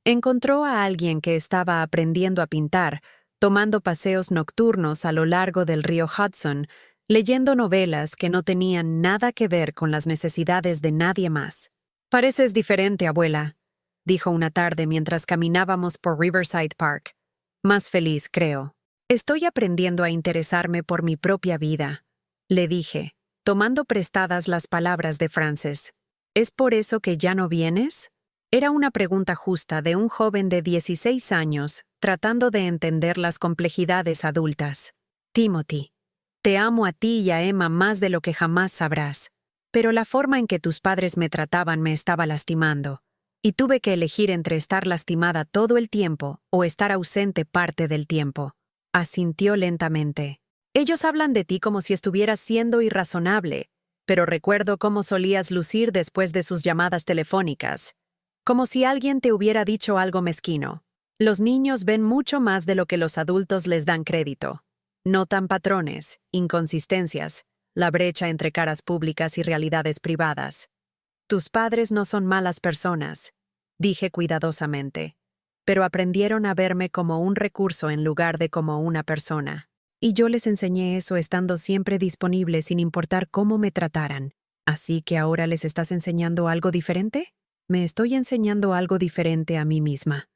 Speaker 1: encontró a alguien que estaba aprendiendo a pintar, tomando paseos nocturnos a lo largo del río Hudson, leyendo novelas que no tenían nada que ver con las necesidades de nadie más. «Pareces diferente, abuela», dijo una tarde mientras caminábamos por Riverside Park. «Más feliz, creo». «Estoy aprendiendo a interesarme por mi propia vida», le dije, tomando prestadas las palabras de Frances. «¿Es por eso que ya no vienes?» Era una pregunta justa de un joven de 16 años, tratando de entender las complejidades adultas. «Timothy, te amo a ti y a Emma más de lo que jamás sabrás. Pero la forma en que tus padres me trataban me estaba lastimando, y tuve que elegir entre estar lastimada todo el tiempo o estar ausente parte del tiempo». Asintió lentamente. «Ellos hablan de ti como si estuvieras siendo irrazonable, pero recuerdo cómo solías lucir después de sus llamadas telefónicas. Como si alguien te hubiera dicho algo mezquino. Los niños ven mucho más de lo que los adultos les dan crédito. Notan patrones, inconsistencias, la brecha entre caras públicas y realidades privadas. Tus padres no son malas personas», dije cuidadosamente, «pero aprendieron a verme como un recurso en lugar de como una persona. Y yo les enseñé eso estando siempre disponible sin importar cómo me trataran. ¿Así que ahora les estás enseñando algo diferente?» «Me estoy enseñando algo diferente a mí misma.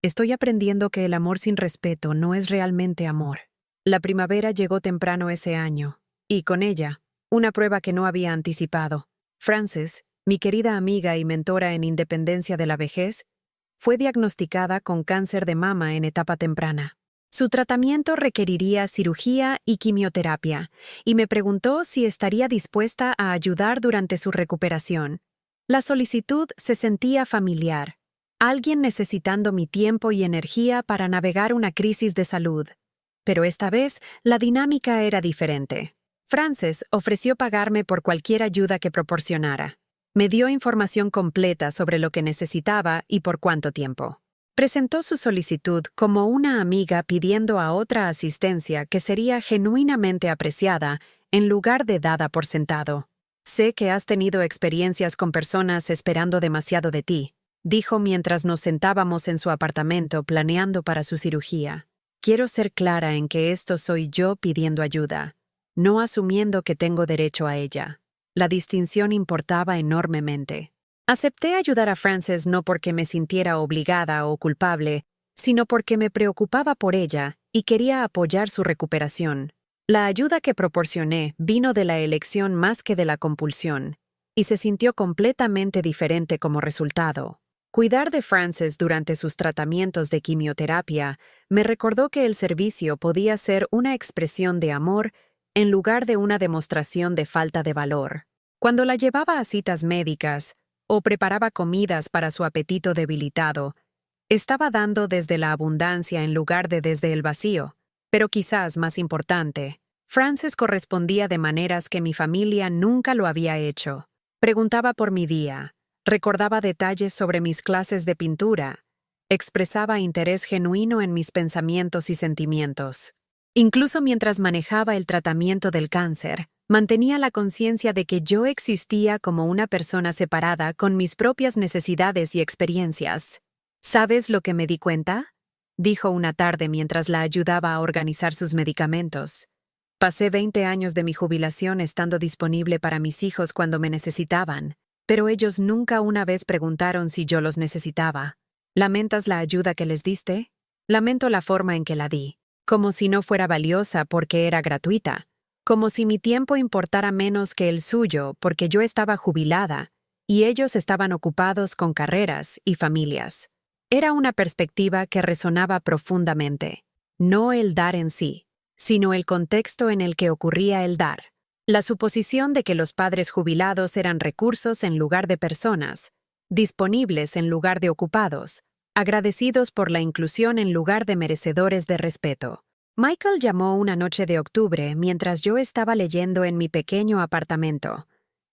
Speaker 1: Estoy aprendiendo que el amor sin respeto no es realmente amor». La primavera llegó temprano ese año, y con ella, una prueba que no había anticipado. Frances, mi querida amiga y mentora en independencia de la vejez, fue diagnosticada con cáncer de mama en etapa temprana. Su tratamiento requeriría cirugía y quimioterapia, y me preguntó si estaría dispuesta a ayudar durante su recuperación. La solicitud se sentía familiar, alguien necesitando mi tiempo y energía para navegar una crisis de salud. Pero esta vez, la dinámica era diferente. Frances ofreció pagarme por cualquier ayuda que proporcionara. Me dio información completa sobre lo que necesitaba y por cuánto tiempo. Presentó su solicitud como una amiga pidiendo a otra asistencia que sería genuinamente apreciada en lugar de dada por sentado. «Sé que has tenido experiencias con personas esperando demasiado de ti», dijo mientras nos sentábamos en su apartamento planeando para su cirugía. «Quiero ser clara en que esto soy yo pidiendo ayuda, no asumiendo que tengo derecho a ella». La distinción importaba enormemente. Acepté ayudar a Frances no porque me sintiera obligada o culpable, sino porque me preocupaba por ella y quería apoyar su recuperación. La ayuda que proporcioné vino de la elección más que de la compulsión, y se sintió completamente diferente como resultado. Cuidar de Frances durante sus tratamientos de quimioterapia me recordó que el servicio podía ser una expresión de amor en lugar de una demostración de falta de valor. Cuando la llevaba a citas médicas o preparaba comidas para su apetito debilitado, estaba dando desde la abundancia en lugar de desde el vacío. Pero quizás más importante, Frances correspondía de maneras que mi familia nunca lo había hecho. Preguntaba por mi día, recordaba detalles sobre mis clases de pintura, expresaba interés genuino en mis pensamientos y sentimientos. Incluso mientras manejaba el tratamiento del cáncer, mantenía la conciencia de que yo existía como una persona separada con mis propias necesidades y experiencias. ¿Sabes lo que me di cuenta? dijo una tarde mientras la ayudaba a organizar sus medicamentos. Pasé 20 años de mi jubilación estando disponible para mis hijos cuando me necesitaban, pero ellos nunca una vez preguntaron si yo los necesitaba. ¿Lamentas la ayuda que les diste? Lamento la forma en que la di, como si no fuera valiosa porque era gratuita, como si mi tiempo importara menos que el suyo porque yo estaba jubilada y ellos estaban ocupados con carreras y familias. Era una perspectiva que resonaba profundamente, no el dar en sí, sino el contexto en el que ocurría el dar. La suposición de que los padres jubilados eran recursos en lugar de personas, disponibles en lugar de ocupados, agradecidos por la inclusión en lugar de merecedores de respeto. Michael llamó una noche de octubre mientras yo estaba leyendo en mi pequeño apartamento,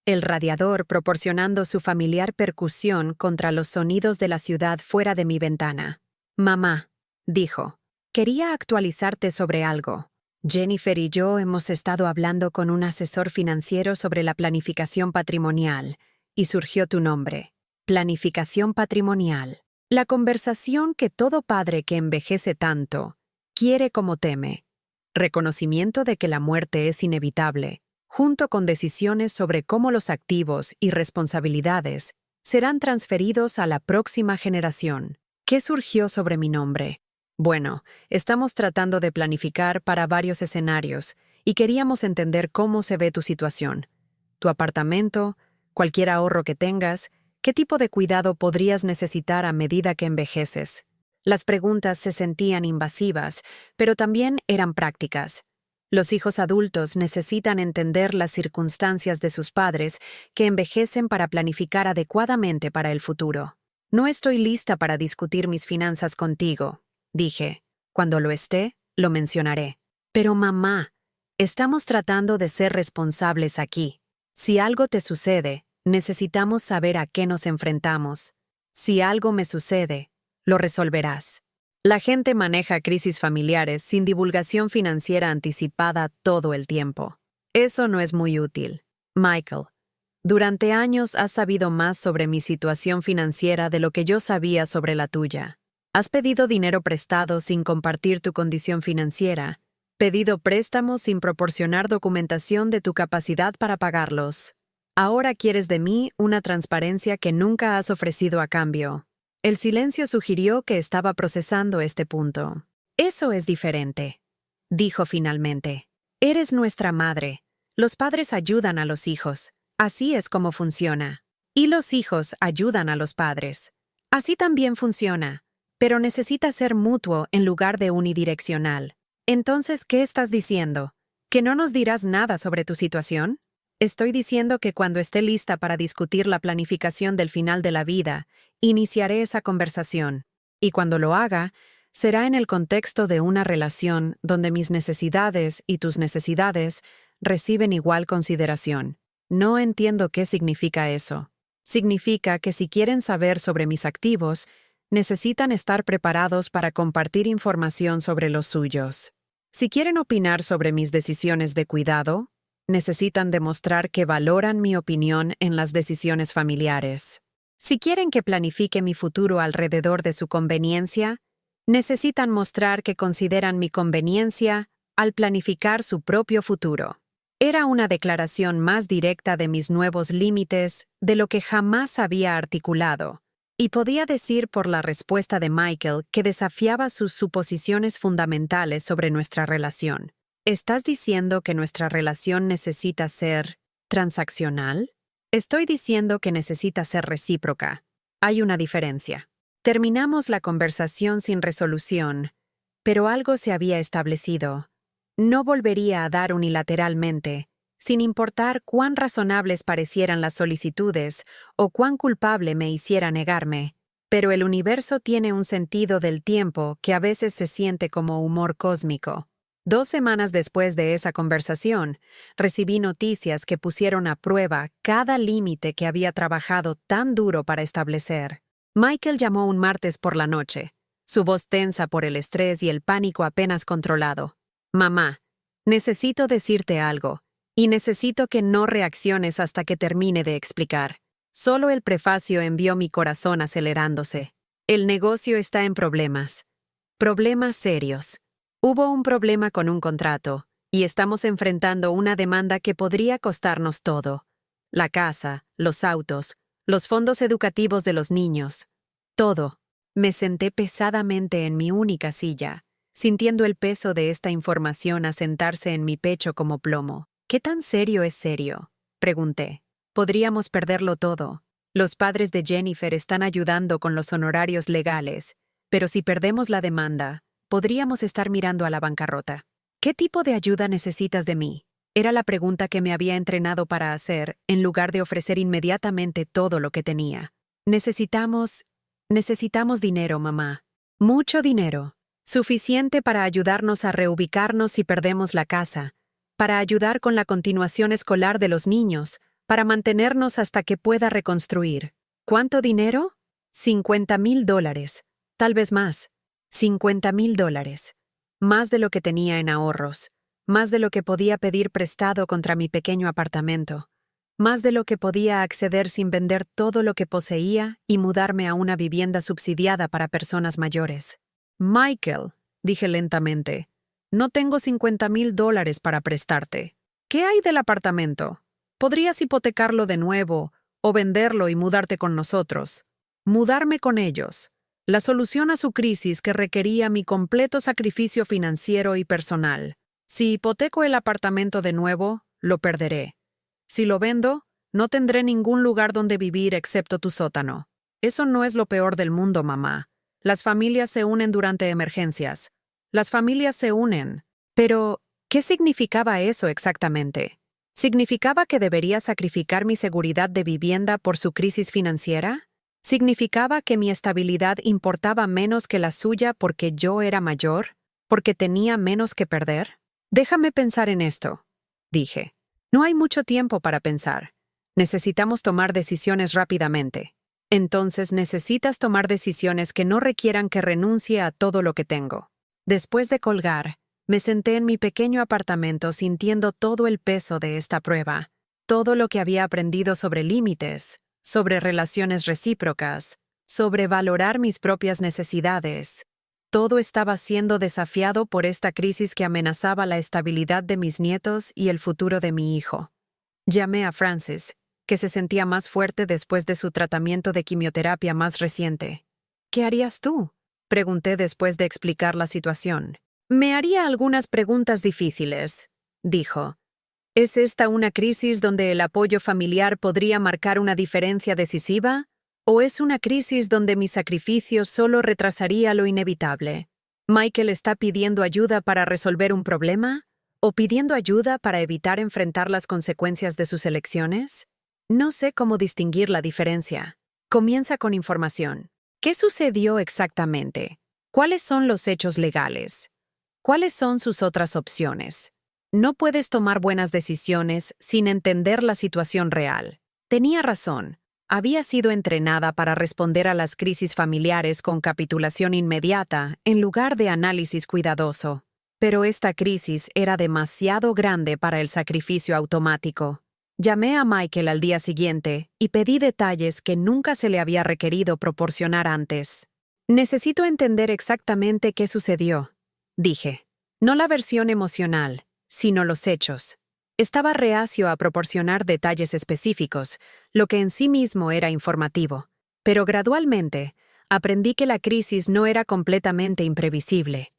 Speaker 1: el radiador proporcionando su familiar percusión contra los sonidos de la ciudad fuera de mi ventana. «Mamá», dijo, «quería actualizarte sobre algo. Jennifer y yo hemos estado hablando con un asesor financiero sobre la planificación patrimonial, y surgió tu nombre. Planificación patrimonial. La conversación que todo padre que envejece tanto quiere como teme. Reconocimiento de que la muerte es inevitable, junto con decisiones sobre cómo los activos y responsabilidades serán transferidos a la próxima generación. ¿Qué surgió sobre mi nombre? Bueno, estamos tratando de planificar para varios escenarios y queríamos entender cómo se ve tu situación. Tu apartamento, cualquier ahorro que tengas, ¿qué tipo de cuidado podrías necesitar a medida que envejeces? Las preguntas se sentían invasivas, pero también eran prácticas. Los hijos adultos necesitan entender las circunstancias de sus padres que envejecen para planificar adecuadamente para el futuro. No estoy lista para discutir mis finanzas contigo, dije. Cuando lo esté, lo mencionaré. Pero mamá, estamos tratando de ser responsables aquí. Si algo te sucede, necesitamos saber a qué nos enfrentamos. Si algo me sucede, lo resolverás. La gente maneja crisis familiares sin divulgación financiera anticipada todo el tiempo. Eso no es muy útil. Michael, durante años has sabido más sobre mi situación financiera de lo que yo sabía sobre la tuya. Has pedido dinero prestado sin compartir tu condición financiera, pedido préstamos sin proporcionar documentación de tu capacidad para pagarlos. Ahora quieres de mí una transparencia que nunca has ofrecido a cambio. El silencio sugirió que estaba procesando este punto. Eso es diferente, dijo finalmente. Eres nuestra madre. Los padres ayudan a los hijos. Así es como funciona. Y los hijos ayudan a los padres. Así también funciona. Pero necesita ser mutuo en lugar de unidireccional. Entonces, ¿qué estás diciendo? ¿Que no nos dirás nada sobre tu situación? Estoy diciendo que cuando esté lista para discutir la planificación del final de la vida, iniciaré esa conversación. Y cuando lo haga, será en el contexto de una relación donde mis necesidades y tus necesidades reciben igual consideración. No entiendo qué significa eso. Significa que si quieren saber sobre mis activos, necesitan estar preparados para compartir información sobre los suyos. Si quieren opinar sobre mis decisiones de cuidado, necesitan demostrar que valoran mi opinión en las decisiones familiares. Si quieren que planifique mi futuro alrededor de su conveniencia, necesitan mostrar que consideran mi conveniencia al planificar su propio futuro. Era una declaración más directa de mis nuevos límites de lo que jamás había articulado, y podía decir por la respuesta de Michael que desafiaba sus suposiciones fundamentales sobre nuestra relación. ¿Estás diciendo que nuestra relación necesita ser transaccional? Estoy diciendo que necesita ser recíproca. Hay una diferencia. Terminamos la conversación sin resolución, pero algo se había establecido. No volvería a dar unilateralmente, sin importar cuán razonables parecieran las solicitudes o cuán culpable me hiciera negarme. Pero el universo tiene un sentido del tiempo que a veces se siente como humor cósmico. 2 semanas después de esa conversación, recibí noticias que pusieron a prueba cada límite que había trabajado tan duro para establecer. Michael llamó un martes por la noche, su voz tensa por el estrés y el pánico apenas controlado. «Mamá, necesito decirte algo, y necesito que no reacciones hasta que termine de explicar». Solo el prefacio envió mi corazón acelerándose. «El negocio está en problemas. Problemas serios. Hubo un problema con un contrato, y estamos enfrentando una demanda que podría costarnos todo. La casa, los autos, los fondos educativos de los niños. Todo. Me senté pesadamente en mi única silla, sintiendo el peso de esta información asentarse en mi pecho como plomo. ¿Qué tan serio es serio?, pregunté. Podríamos perderlo todo. Los padres de Jennifer están ayudando con los honorarios legales, pero si perdemos la demanda, podríamos estar mirando a la bancarrota. ¿Qué tipo de ayuda necesitas de mí? Era la pregunta que me había entrenado para hacer, en lugar de ofrecer inmediatamente todo lo que tenía. Necesitamos dinero, mamá. Mucho dinero. Suficiente para ayudarnos a reubicarnos si perdemos la casa, para ayudar con la continuación escolar de los niños, para mantenernos hasta que pueda reconstruir. ¿Cuánto dinero? $50,000. Tal vez más. $50,000. Más de lo que tenía en ahorros. Más de lo que podía pedir prestado contra mi pequeño apartamento. Más de lo que podía acceder sin vender todo lo que poseía y mudarme a una vivienda subsidiada para personas mayores. Michael, dije lentamente, no tengo $50,000 para prestarte. ¿Qué hay del apartamento? Podrías hipotecarlo de nuevo o venderlo y mudarte con nosotros. Mudarme con ellos. La solución a su crisis que requería mi completo sacrificio financiero y personal. Si hipoteco el apartamento de nuevo, lo perderé. Si lo vendo, no tendré ningún lugar donde vivir excepto tu sótano. Eso no es lo peor del mundo, mamá. Las familias se unen durante emergencias. Las familias se unen. Pero, ¿qué significaba eso exactamente? ¿Significaba que debería sacrificar mi seguridad de vivienda por su crisis financiera? ¿Significaba que mi estabilidad importaba menos que la suya porque yo era mayor? ¿Porque tenía menos que perder? Déjame pensar en esto, dije. No hay mucho tiempo para pensar. Necesitamos tomar decisiones rápidamente. Entonces necesitas tomar decisiones que no requieran que renuncie a todo lo que tengo. Después de colgar, me senté en mi pequeño apartamento sintiendo todo el peso de esta prueba, todo lo que había aprendido sobre límites, sobre relaciones recíprocas, sobre valorar mis propias necesidades. Todo estaba siendo desafiado por esta crisis que amenazaba la estabilidad de mis nietos y el futuro de mi hijo. Llamé a Frances, que se sentía más fuerte después de su tratamiento de quimioterapia más reciente. ¿Qué harías tú?, pregunté después de explicar la situación. Me haría algunas preguntas difíciles, dijo. ¿Es esta una crisis donde el apoyo familiar podría marcar una diferencia decisiva? ¿O es una crisis donde mi sacrificio solo retrasaría lo inevitable? ¿Michael está pidiendo ayuda para resolver un problema? ¿O pidiendo ayuda para evitar enfrentar las consecuencias de sus elecciones? No sé cómo distinguir la diferencia. Comienza con información. ¿Qué sucedió exactamente? ¿Cuáles son los hechos legales? ¿Cuáles son sus otras opciones? No puedes tomar buenas decisiones sin entender la situación real. Tenía razón. Había sido entrenada para responder a las crisis familiares con capitulación inmediata en lugar de análisis cuidadoso. Pero esta crisis era demasiado grande para el sacrificio automático. Llamé a Michael al día siguiente y pedí detalles que nunca se le había requerido proporcionar antes. Necesito entender exactamente qué sucedió, dije. No la versión emocional, sino los hechos. Estaba reacio a proporcionar detalles específicos, lo que en sí mismo era informativo. Pero gradualmente, aprendí que la crisis no era completamente imprevisible.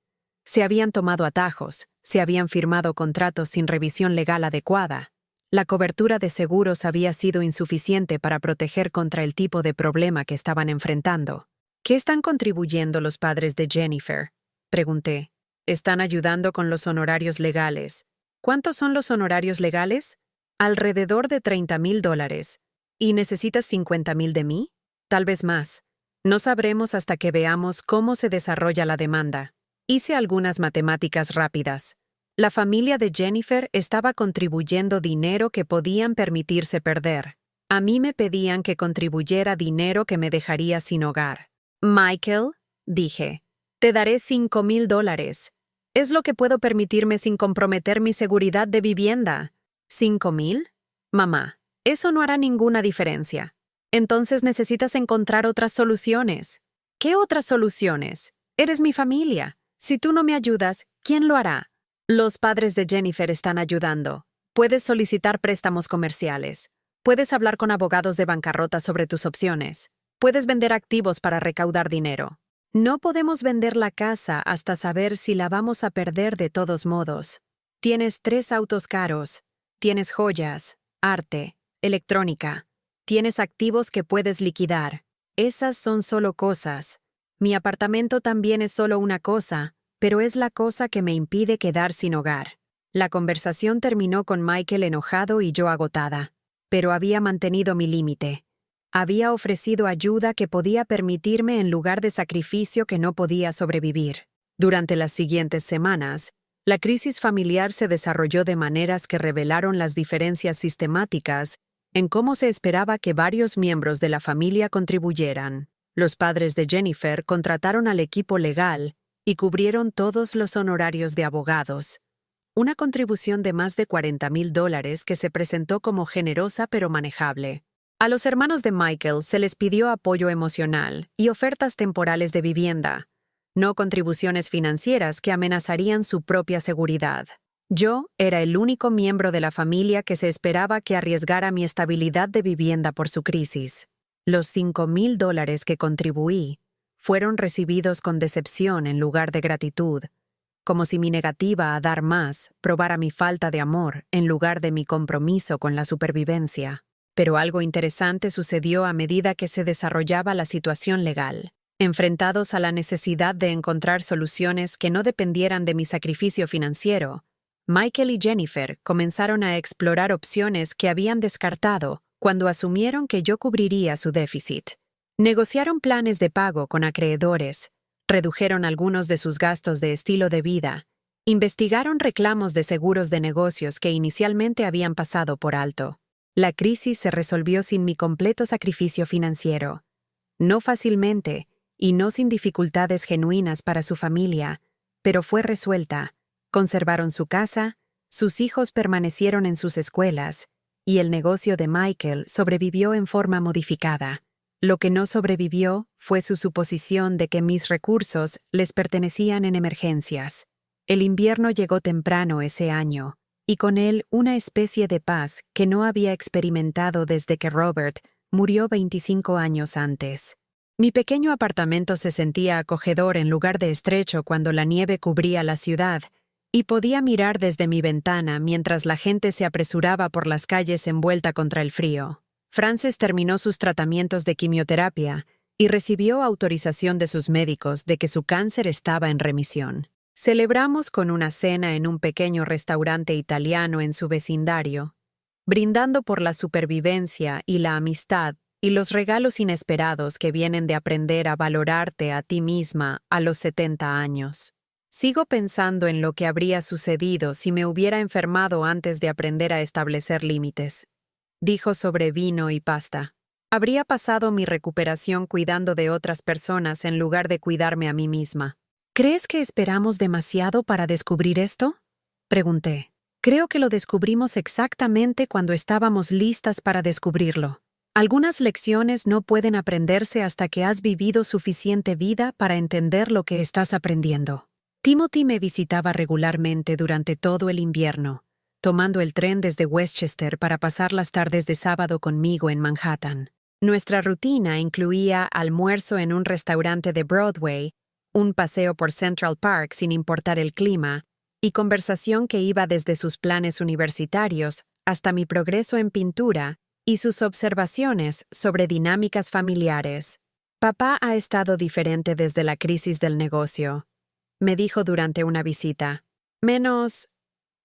Speaker 1: Se habían tomado atajos, se habían firmado contratos sin revisión legal adecuada. La cobertura de seguros había sido insuficiente para proteger contra el tipo de problema que estaban enfrentando. ¿Qué están contribuyendo los padres de Jennifer?, pregunté. Están ayudando con los honorarios legales. ¿Cuántos son los honorarios legales? Alrededor de $30,000. ¿Y necesitas $50,000 de mí? Tal vez más. No sabremos hasta que veamos cómo se desarrolla la demanda. Hice algunas matemáticas rápidas. La familia de Jennifer estaba contribuyendo dinero que podían permitirse perder. A mí me pedían que contribuyera dinero que me dejaría sin hogar. Michael, dije, te daré $5,000. Es lo que puedo permitirme sin comprometer mi seguridad de vivienda. ¿$5,000? Mamá, eso no hará ninguna diferencia. Entonces necesitas encontrar otras soluciones. ¿Qué otras soluciones? Eres mi familia. Si tú no me ayudas, ¿quién lo hará? Los padres de Jennifer están ayudando. Puedes solicitar préstamos comerciales. Puedes hablar con abogados de bancarrota sobre tus opciones. Puedes vender activos para recaudar dinero. No podemos vender la casa hasta saber si la vamos a perder de todos modos. Tienes 3 autos caros. Tienes joyas, arte, electrónica. Tienes activos que puedes liquidar. Esas son solo cosas. Mi apartamento también es solo una cosa, pero es la cosa que me impide quedar sin hogar. La conversación terminó con Michael enojado y yo agotada, pero había mantenido mi límite. Había ofrecido ayuda que podía permitirme en lugar de sacrificio que no podía sobrevivir. Durante las siguientes semanas, la crisis familiar se desarrolló de maneras que revelaron las diferencias sistemáticas en cómo se esperaba que varios miembros de la familia contribuyeran. Los padres de Jennifer contrataron al equipo legal y cubrieron todos los honorarios de abogados. Una contribución de más de $40,000 que se presentó como generosa pero manejable. A los hermanos de Michael se les pidió apoyo emocional y ofertas temporales de vivienda, no contribuciones financieras que amenazarían su propia seguridad. Yo era el único miembro de la familia que se esperaba que arriesgara mi estabilidad de vivienda por su crisis. Los $5,000 que contribuí fueron recibidos con decepción en lugar de gratitud, como si mi negativa a dar más probara mi falta de amor en lugar de mi compromiso con la supervivencia. Pero algo interesante sucedió a medida que se desarrollaba la situación legal. Enfrentados a la necesidad de encontrar soluciones que no dependieran de mi sacrificio financiero, Michael y Jennifer comenzaron a explorar opciones que habían descartado cuando asumieron que yo cubriría su déficit. Negociaron planes de pago con acreedores, redujeron algunos de sus gastos de estilo de vida, investigaron reclamos de seguros de negocios que inicialmente habían pasado por alto. La crisis se resolvió sin mi completo sacrificio financiero. No fácilmente y no sin dificultades genuinas para su familia, pero fue resuelta. Conservaron su casa, sus hijos permanecieron en sus escuelas, y el negocio de Michael sobrevivió en forma modificada. Lo que no sobrevivió fue su suposición de que mis recursos les pertenecían en emergencias. El invierno llegó temprano ese año, y con él una especie de paz que no había experimentado desde que Robert murió 25 años antes. Mi pequeño apartamento se sentía acogedor en lugar de estrecho cuando la nieve cubría la ciudad, y podía mirar desde mi ventana mientras la gente se apresuraba por las calles envuelta contra el frío. Frances terminó sus tratamientos de quimioterapia y recibió autorización de sus médicos de que su cáncer estaba en remisión. Celebramos con una cena en un pequeño restaurante italiano en su vecindario, brindando por la supervivencia y la amistad y los regalos inesperados que vienen de aprender a valorarte a ti misma a los 70 años. Sigo pensando en lo que habría sucedido si me hubiera enfermado antes de aprender a establecer límites. Dijo sobre vino y pasta. Habría pasado mi recuperación cuidando de otras personas en lugar de cuidarme a mí misma. ¿Crees que esperamos demasiado para descubrir esto? Pregunté. Creo que lo descubrimos exactamente cuando estábamos listas para descubrirlo. Algunas lecciones no pueden aprenderse hasta que has vivido suficiente vida para entender lo que estás aprendiendo. Timothy me visitaba regularmente durante todo el invierno, tomando el tren desde Westchester para pasar las tardes de sábado conmigo en Manhattan. Nuestra rutina incluía almuerzo en un restaurante de Broadway, un paseo por Central Park sin importar el clima, y conversación que iba desde sus planes universitarios hasta mi progreso en pintura y sus observaciones sobre dinámicas familiares. Papá ha estado diferente desde la crisis del negocio, me dijo durante una visita. Menos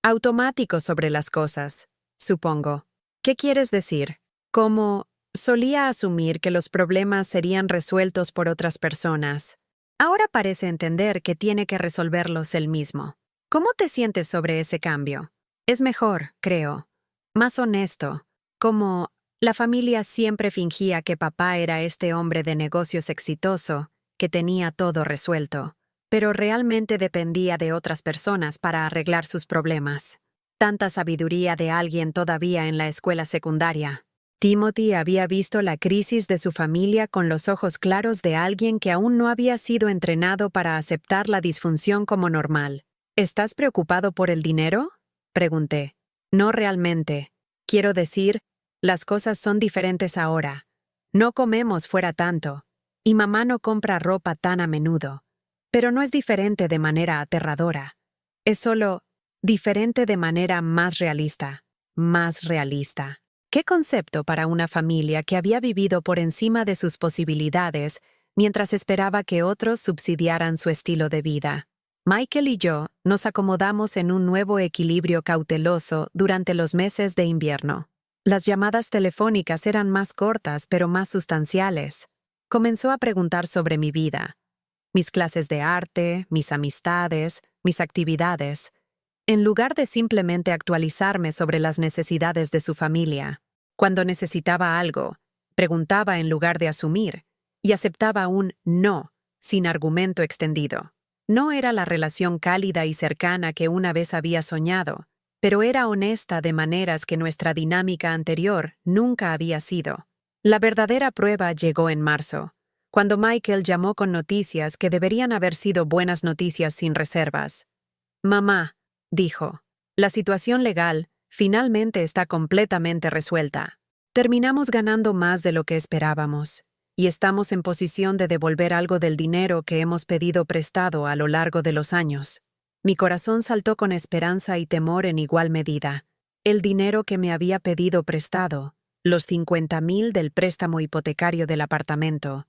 Speaker 1: automático sobre las cosas, supongo. ¿Qué quieres decir? Como solía asumir que los problemas serían resueltos por otras personas. Ahora parece entender que tiene que resolverlos él mismo. ¿Cómo te sientes sobre ese cambio? Es mejor, creo. Más honesto. Como la familia siempre fingía que papá era este hombre de negocios exitoso, que tenía todo resuelto, pero realmente dependía de otras personas para arreglar sus problemas. Tanta sabiduría de alguien todavía en la escuela secundaria. Timothy había visto la crisis de su familia con los ojos claros de alguien que aún no había sido entrenado para aceptar la disfunción como normal. ¿Estás preocupado por el dinero?, pregunté. No realmente. Quiero decir, las cosas son diferentes ahora. No comemos fuera tanto, y mamá no compra ropa tan a menudo. Pero no es diferente de manera aterradora. Es solo diferente de manera más realista. Más realista. ¿Qué concepto para una familia que había vivido por encima de sus posibilidades mientras esperaba que otros subsidiaran su estilo de vida? Michael y yo nos acomodamos en un nuevo equilibrio cauteloso durante los meses de invierno. Las llamadas telefónicas eran más cortas pero más sustanciales. Comenzó a preguntar sobre mi vida, mis clases de arte, mis amistades, mis actividades, en lugar de simplemente actualizarme sobre las necesidades de su familia. Cuando necesitaba algo, preguntaba en lugar de asumir, y aceptaba un no, sin argumento extendido. No era la relación cálida y cercana que una vez había soñado, pero era honesta de maneras que nuestra dinámica anterior nunca había sido. La verdadera prueba llegó en marzo, cuando Michael llamó con noticias que deberían haber sido buenas noticias sin reservas. «Mamá», dijo, «la situación legal finalmente está completamente resuelta. Terminamos ganando más de lo que esperábamos, y estamos en posición de devolver algo del dinero que hemos pedido prestado a lo largo de los años». Mi corazón saltó con esperanza y temor en igual medida. El dinero que me había pedido prestado, los 50,000 del préstamo hipotecario del apartamento,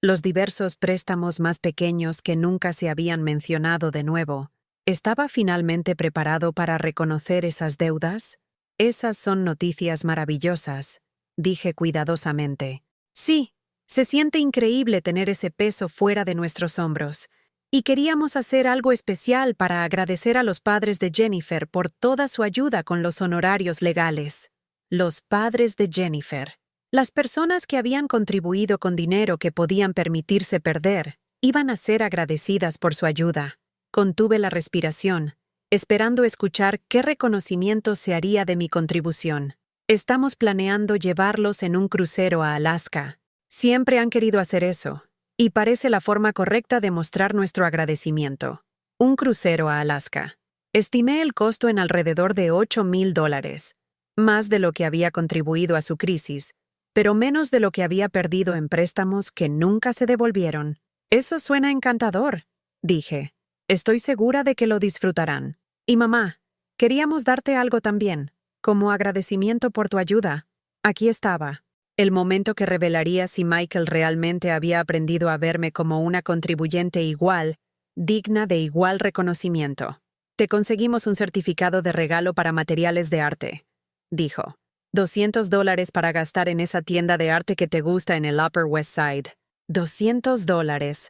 Speaker 1: los diversos préstamos más pequeños que nunca se habían mencionado de nuevo. ¿Estaba finalmente preparado para reconocer esas deudas? Esas son noticias maravillosas, dije cuidadosamente. Sí, se siente increíble tener ese peso fuera de nuestros hombros. Y queríamos hacer algo especial para agradecer a los padres de Jennifer por toda su ayuda con los honorarios legales. Los padres de Jennifer. Las personas que habían contribuido con dinero que podían permitirse perder, iban a ser agradecidas por su ayuda. Contuve la respiración, esperando escuchar qué reconocimiento se haría de mi contribución. Estamos planeando llevarlos en un crucero a Alaska. Siempre han querido hacer eso. Y parece la forma correcta de mostrar nuestro agradecimiento. Un crucero a Alaska. Estimé el costo en alrededor de $8,000, más de lo que había contribuido a su crisis, pero menos de lo que había perdido en préstamos que nunca se devolvieron. Eso suena encantador, dije. Estoy segura de que lo disfrutarán. Y mamá, queríamos darte algo también, como agradecimiento por tu ayuda. Aquí estaba. El momento que revelaría si Michael realmente había aprendido a verme como una contribuyente igual, digna de igual reconocimiento. Te conseguimos un certificado de regalo para materiales de arte, dijo. $200 para gastar en esa tienda de arte que te gusta en el Upper West Side. $200.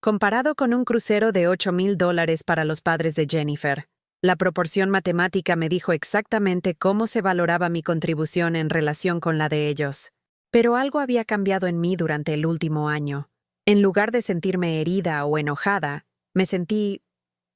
Speaker 1: Comparado con un crucero de $8,000 para los padres de Jennifer. La proporción matemática me dijo exactamente cómo se valoraba mi contribución en relación con la de ellos. Pero algo había cambiado en mí durante el último año. En lugar de sentirme herida o enojada, me sentí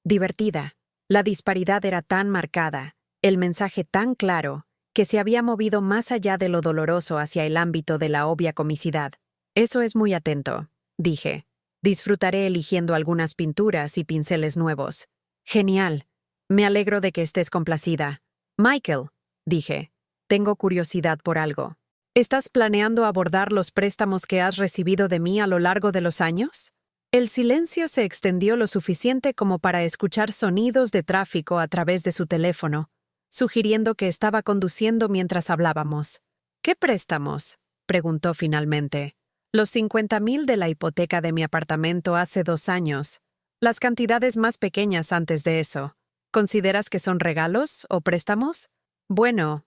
Speaker 1: divertida. La disparidad era tan marcada, el mensaje tan claro, que se había movido más allá de lo doloroso hacia el ámbito de la obvia comicidad. Eso es muy atento, dije. Disfrutaré eligiendo algunas pinturas y pinceles nuevos. Genial. Me alegro de que estés complacida. Michael, dije, tengo curiosidad por algo. ¿Estás planeando abordar los préstamos que has recibido de mí a lo largo de los años? El silencio se extendió lo suficiente como para escuchar sonidos de tráfico a través de su teléfono, sugiriendo que estaba conduciendo mientras hablábamos. ¿Qué préstamos?, preguntó finalmente. Los 50,000 de la hipoteca de mi apartamento hace 2 años. Las cantidades más pequeñas antes de eso. ¿Consideras que son regalos o préstamos? Bueno,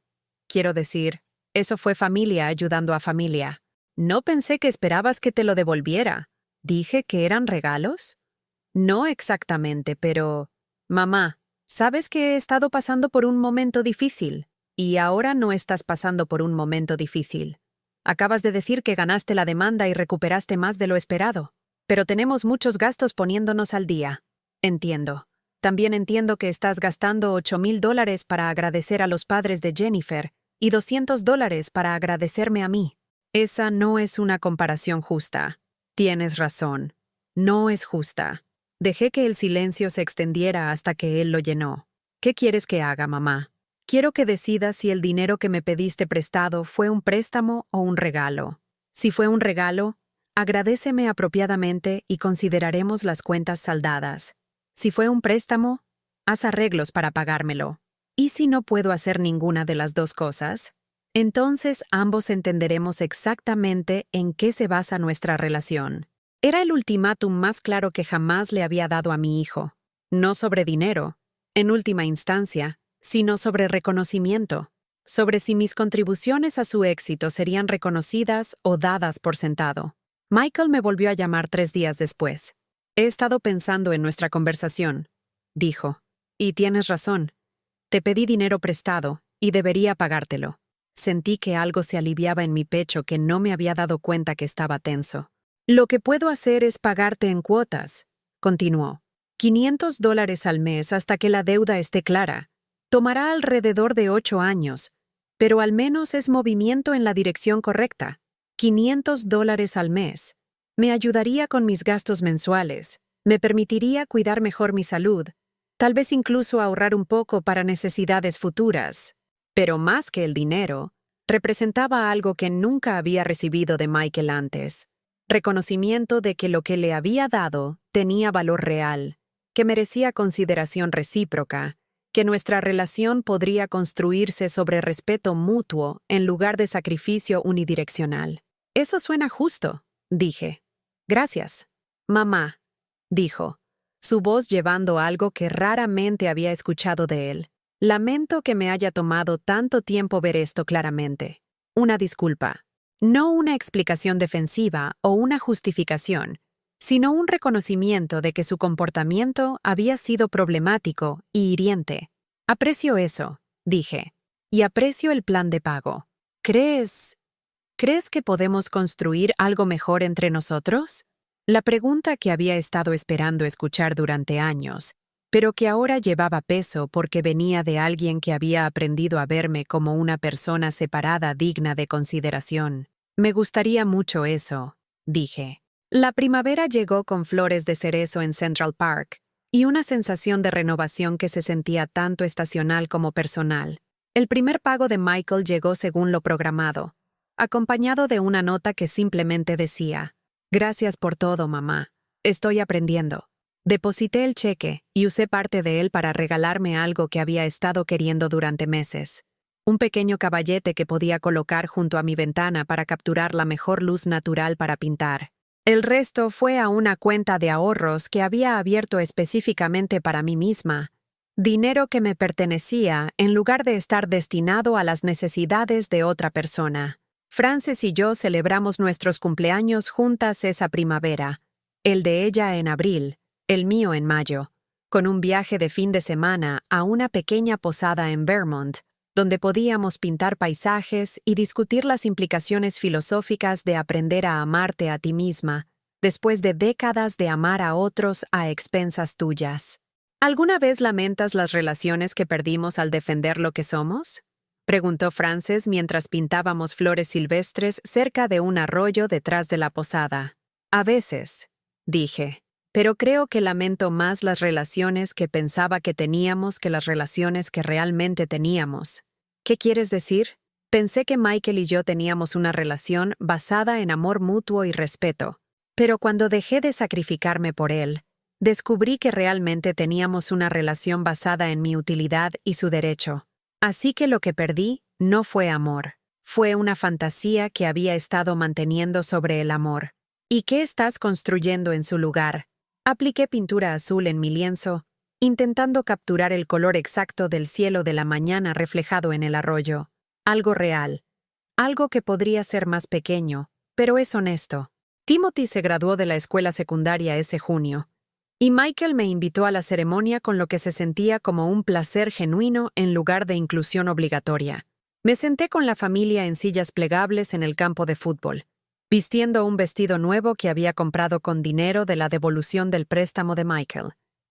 Speaker 1: quiero decir, eso fue familia ayudando a familia. No pensé que esperabas que te lo devolviera. ¿Dije que eran regalos? No exactamente, pero... Mamá, sabes que he estado pasando por un momento difícil. Y ahora no estás pasando por un momento difícil. Acabas de decir que ganaste la demanda y recuperaste más de lo esperado. Pero tenemos muchos gastos poniéndonos al día. Entiendo. También entiendo que estás gastando $8,000 para agradecer a los padres de Jennifer, y $200 para agradecerme a mí. Esa no es una comparación justa. Tienes razón. No es justa. Dejé que el silencio se extendiera hasta que él lo llenó. ¿Qué quieres que haga, mamá? Quiero que decidas si el dinero que me pediste prestado fue un préstamo o un regalo. Si fue un regalo, agradéceme apropiadamente y consideraremos las cuentas saldadas. Si fue un préstamo, haz arreglos para pagármelo. ¿Y si no puedo hacer ninguna de las dos cosas? Entonces ambos entenderemos exactamente en qué se basa nuestra relación. Era el ultimátum más claro que jamás le había dado a mi hijo. No sobre dinero, en última instancia, sino sobre reconocimiento, sobre si mis contribuciones a su éxito serían reconocidas o dadas por sentado. Michael me volvió a llamar 3 días después. He estado pensando en nuestra conversación, dijo. Y tienes razón. Te pedí dinero prestado y debería pagártelo. Sentí que algo se aliviaba en mi pecho que no me había dado cuenta que estaba tenso. Lo que puedo hacer es pagarte en cuotas, continuó. $500 al mes hasta que la deuda esté clara. Tomará alrededor de 8 años, pero al menos es movimiento en la dirección correcta. $500 al mes. Me ayudaría con mis gastos mensuales, me permitiría cuidar mejor mi salud, tal vez incluso ahorrar un poco para necesidades futuras. Pero más que el dinero, representaba algo que nunca había recibido de Michael antes. Reconocimiento de que lo que le había dado tenía valor real, que merecía consideración recíproca, que nuestra relación podría construirse sobre respeto mutuo en lugar de sacrificio unidireccional. Eso suena justo, dije. Gracias. Mamá, dijo, su voz llevando algo que raramente había escuchado de él. Lamento que me haya tomado tanto tiempo ver esto claramente. Una disculpa. No una explicación defensiva o una justificación, sino un reconocimiento de que su comportamiento había sido problemático y hiriente. Aprecio eso, dije, y aprecio el plan de pago. ¿Crees que podemos construir algo mejor entre nosotros? La pregunta que había estado esperando escuchar durante años, pero que ahora llevaba peso porque venía de alguien que había aprendido a verme como una persona separada digna de consideración. Me gustaría mucho eso, dije. La primavera llegó con flores de cerezo en Central Park y una sensación de renovación que se sentía tanto estacional como personal. El primer pago de Michael llegó según lo programado, acompañado de una nota que simplemente decía: «Gracias por todo, mamá. Estoy aprendiendo». Deposité el cheque y usé parte de él para regalarme algo que había estado queriendo durante meses. Un pequeño caballete que podía colocar junto a mi ventana para capturar la mejor luz natural para pintar. El resto fue a una cuenta de ahorros que había abierto específicamente para mí misma. Dinero que me pertenecía en lugar de estar destinado a las necesidades de otra persona. Frances y yo celebramos nuestros cumpleaños juntas esa primavera, el de ella en abril, el mío en mayo, con un viaje de fin de semana a una pequeña posada en Vermont, donde podíamos pintar paisajes y discutir las implicaciones filosóficas de aprender a amarte a ti misma, después de décadas de amar a otros a expensas tuyas. ¿Alguna vez lamentas las relaciones que perdimos al defender lo que somos?, preguntó Frances mientras pintábamos flores silvestres cerca de un arroyo detrás de la posada. A veces, dije, pero creo que lamento más las relaciones que pensaba que teníamos que las relaciones que realmente teníamos. ¿Qué quieres decir? Pensé que Michael y yo teníamos una relación basada en amor mutuo y respeto, pero cuando dejé de sacrificarme por él, descubrí que realmente teníamos una relación basada en mi utilidad y su derecho. Así que lo que perdí no fue amor, fue una fantasía que había estado manteniendo sobre el amor. ¿Y qué estás construyendo en su lugar? Apliqué pintura azul en mi lienzo, intentando capturar el color exacto del cielo de la mañana reflejado en el arroyo. Algo real, algo que podría ser más pequeño, pero es honesto. Timothy se graduó de la escuela secundaria ese junio, y Michael me invitó a la ceremonia con lo que se sentía como un placer genuino en lugar de inclusión obligatoria. Me senté con la familia en sillas plegables en el campo de fútbol, vistiendo un vestido nuevo que había comprado con dinero de la devolución del préstamo de Michael,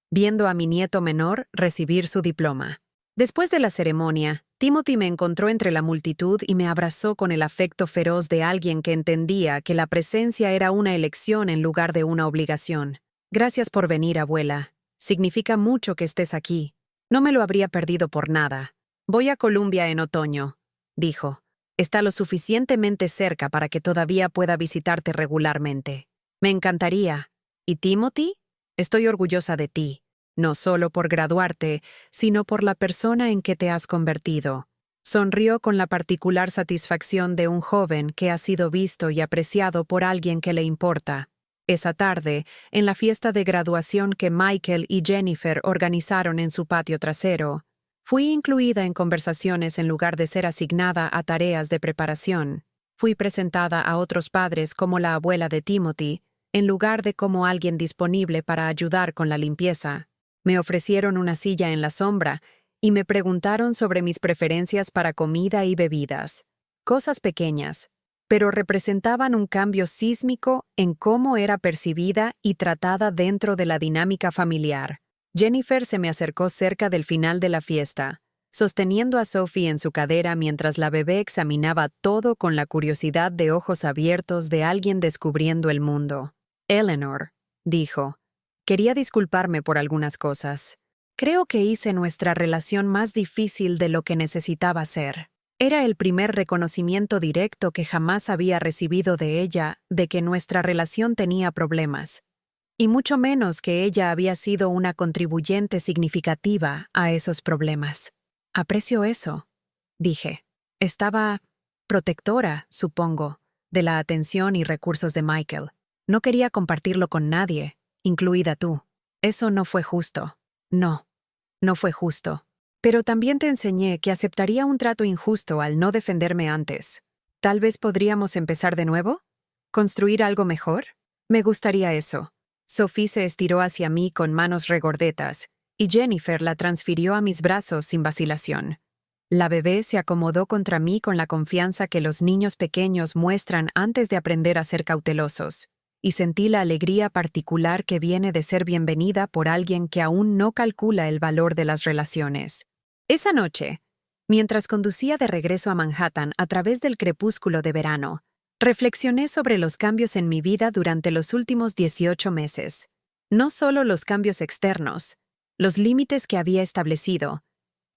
Speaker 1: viendo a mi nieto menor recibir su diploma. Después de la ceremonia, Timothy me encontró entre la multitud y me abrazó con el afecto feroz de alguien que entendía que la presencia era una elección en lugar de una obligación. Gracias por venir, abuela. Significa mucho que estés aquí. No me lo habría perdido por nada. Voy a Columbia en otoño, dijo. Está lo suficientemente cerca para que todavía pueda visitarte regularmente. Me encantaría. ¿Y Timothy? Estoy orgullosa de ti. No solo por graduarte, sino por la persona en que te has convertido. Sonrió con la particular satisfacción de un joven que ha sido visto y apreciado por alguien que le importa. Esa tarde, en la fiesta de graduación que Michael y Jennifer organizaron en su patio trasero, fui incluida en conversaciones en lugar de ser asignada a tareas de preparación. Fui presentada a otros padres como la abuela de Timothy, en lugar de como alguien disponible para ayudar con la limpieza. Me ofrecieron una silla en la sombra y me preguntaron sobre mis preferencias para comida y bebidas. Cosas pequeñas, pero representaban un cambio sísmico en cómo era percibida y tratada dentro de la dinámica familiar. Jennifer se me acercó cerca del final de la fiesta, sosteniendo a Sophie en su cadera mientras la bebé examinaba todo con la curiosidad de ojos abiertos de alguien descubriendo el mundo. Eleanor, dijo. Quería disculparme por algunas cosas. Creo que hice nuestra relación más difícil de lo que necesitaba ser. Era el primer reconocimiento directo que jamás había recibido de ella de que nuestra relación tenía problemas. Y mucho menos que ella había sido una contribuyente significativa a esos problemas. Aprecio eso, dije. Estaba protectora, supongo, de la atención y recursos de Michael. No quería compartirlo con nadie, incluida tú. Eso no fue justo. No fue justo. Pero también te enseñé que aceptaría un trato injusto al no defenderme antes. ¿Tal vez podríamos empezar de nuevo? ¿Construir algo mejor? Me gustaría eso. Sophie se estiró hacia mí con manos regordetas, y Jennifer la transfirió a mis brazos sin vacilación. La bebé se acomodó contra mí con la confianza que los niños pequeños muestran antes de aprender a ser cautelosos. Y sentí la alegría particular que viene de ser bienvenida por alguien que aún no calcula el valor de las relaciones. Esa noche, mientras conducía de regreso a Manhattan a través del crepúsculo de verano, reflexioné sobre los cambios en mi vida durante los últimos 18 meses. No solo los cambios externos, los límites que había establecido,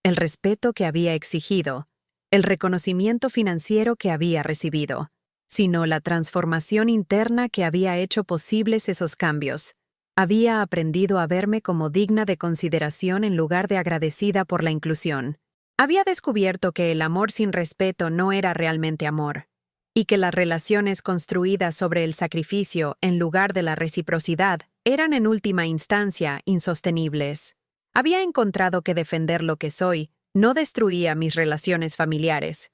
Speaker 1: el respeto que había exigido, el reconocimiento financiero que había recibido, sino la transformación interna que había hecho posibles esos cambios. Había aprendido a verme como digna de consideración en lugar de agradecida por la inclusión. Había descubierto que el amor sin respeto no era realmente amor, y que las relaciones construidas sobre el sacrificio en lugar de la reciprocidad eran en última instancia insostenibles. Había encontrado que defender lo que soy no destruía mis relaciones familiares.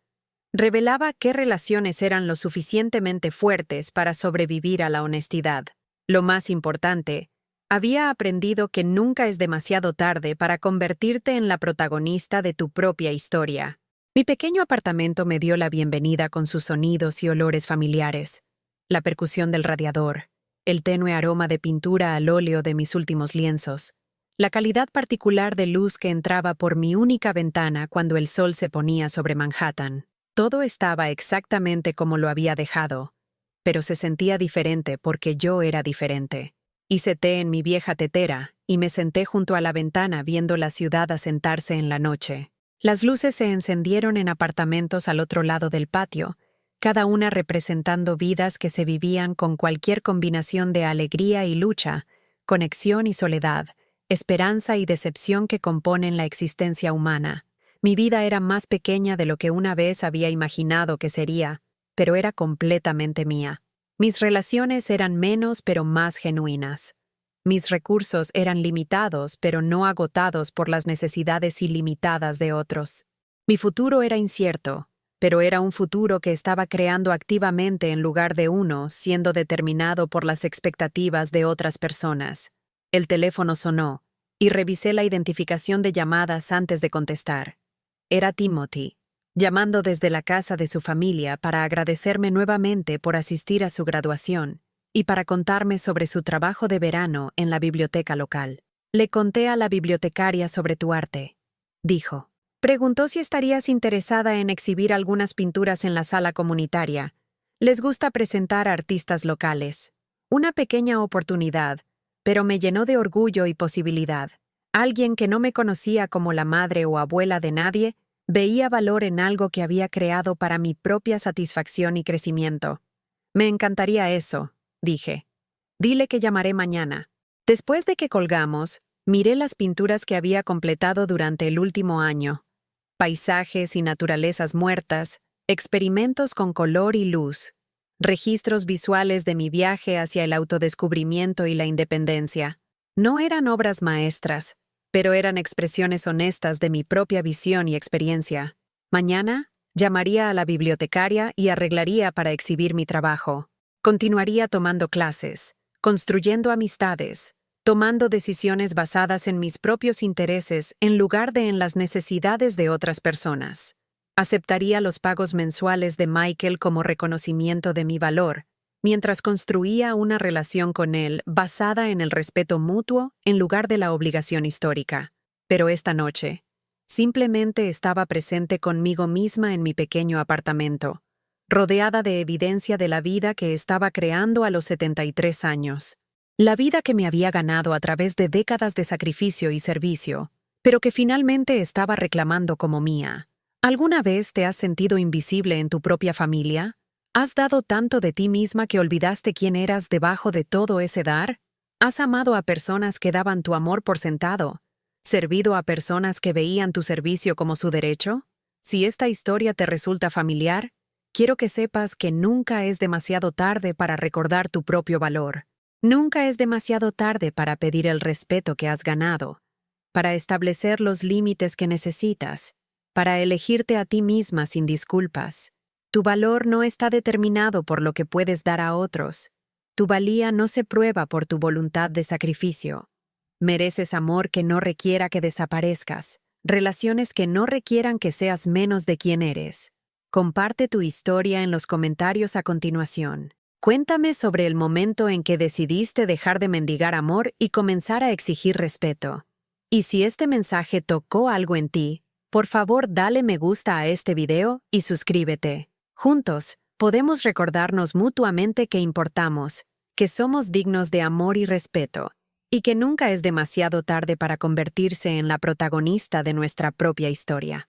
Speaker 1: Revelaba qué relaciones eran lo suficientemente fuertes para sobrevivir a la honestidad. Lo más importante, había aprendido que nunca es demasiado tarde para convertirte en la protagonista de tu propia historia. Mi pequeño apartamento me dio la bienvenida con sus sonidos y olores familiares. La percusión del radiador, el tenue aroma de pintura al óleo de mis últimos lienzos, la calidad particular de luz que entraba por mi única ventana cuando el sol se ponía sobre Manhattan. Todo estaba exactamente como lo había dejado, pero se sentía diferente porque yo era diferente. Hice té en mi vieja tetera y me senté junto a la ventana viendo la ciudad asentarse en la noche. Las luces se encendieron en apartamentos al otro lado del patio, cada una representando vidas que se vivían con cualquier combinación de alegría y lucha, conexión y soledad, esperanza y decepción que componen la existencia humana. Mi vida era más pequeña de lo que una vez había imaginado que sería, pero era completamente mía. Mis relaciones eran menos pero más genuinas. Mis recursos eran limitados pero no agotados por las necesidades ilimitadas de otros. Mi futuro era incierto, pero era un futuro que estaba creando activamente en lugar de uno, siendo determinado por las expectativas de otras personas. El teléfono sonó, y revisé la identificación de llamadas antes de contestar. Era Timothy, llamando desde la casa de su familia para agradecerme nuevamente por asistir a su graduación y para contarme sobre su trabajo de verano en la biblioteca local. Le conté a la bibliotecaria sobre tu arte, dijo. Preguntó si estarías interesada en exhibir algunas pinturas en la sala comunitaria. Les gusta presentar a artistas locales. Una pequeña oportunidad, pero me llenó de orgullo y posibilidad. Alguien que no me conocía como la madre o abuela de nadie, veía valor en algo que había creado para mi propia satisfacción y crecimiento. Me encantaría eso, dije. Dile que llamaré mañana. Después de que colgamos, miré las pinturas que había completado durante el último año. Paisajes y naturalezas muertas, experimentos con color y luz, registros visuales de mi viaje hacia el autodescubrimiento y la independencia. No eran obras maestras, pero eran expresiones honestas de mi propia visión y experiencia. Mañana, llamaría a la bibliotecaria y arreglaría para exhibir mi trabajo. Continuaría tomando clases, construyendo amistades, tomando decisiones basadas en mis propios intereses en lugar de en las necesidades de otras personas. Aceptaría los pagos mensuales de Michael como reconocimiento de mi valor, mientras construía una relación con él basada en el respeto mutuo en lugar de la obligación histórica. Pero esta noche, simplemente estaba presente conmigo misma en mi pequeño apartamento, rodeada de evidencia de la vida que estaba creando a los 73 años. La vida que me había ganado a través de décadas de sacrificio y servicio, pero que finalmente estaba reclamando como mía. ¿Alguna vez te has sentido invisible en tu propia familia? ¿Has dado tanto de ti misma que olvidaste quién eras debajo de todo ese dar? ¿Has amado a personas que daban tu amor por sentado? ¿Servido a personas que veían tu servicio como su derecho? Si esta historia te resulta familiar, quiero que sepas que nunca es demasiado tarde para recordar tu propio valor. Nunca es demasiado tarde para pedir el respeto que has ganado, para establecer los límites que necesitas, para elegirte a ti misma sin disculpas. Tu valor no está determinado por lo que puedes dar a otros. Tu valía no se prueba por tu voluntad de sacrificio. Mereces amor que no requiera que desaparezcas, relaciones que no requieran que seas menos de quien eres. Comparte tu historia en los comentarios a continuación. Cuéntame sobre el momento en que decidiste dejar de mendigar amor y comenzar a exigir respeto. Y si este mensaje tocó algo en ti, por favor dale me gusta a este video y suscríbete. Juntos, podemos recordarnos mutuamente que importamos, que somos dignos de amor y respeto, y que nunca es demasiado tarde para convertirse en la protagonista de nuestra propia historia.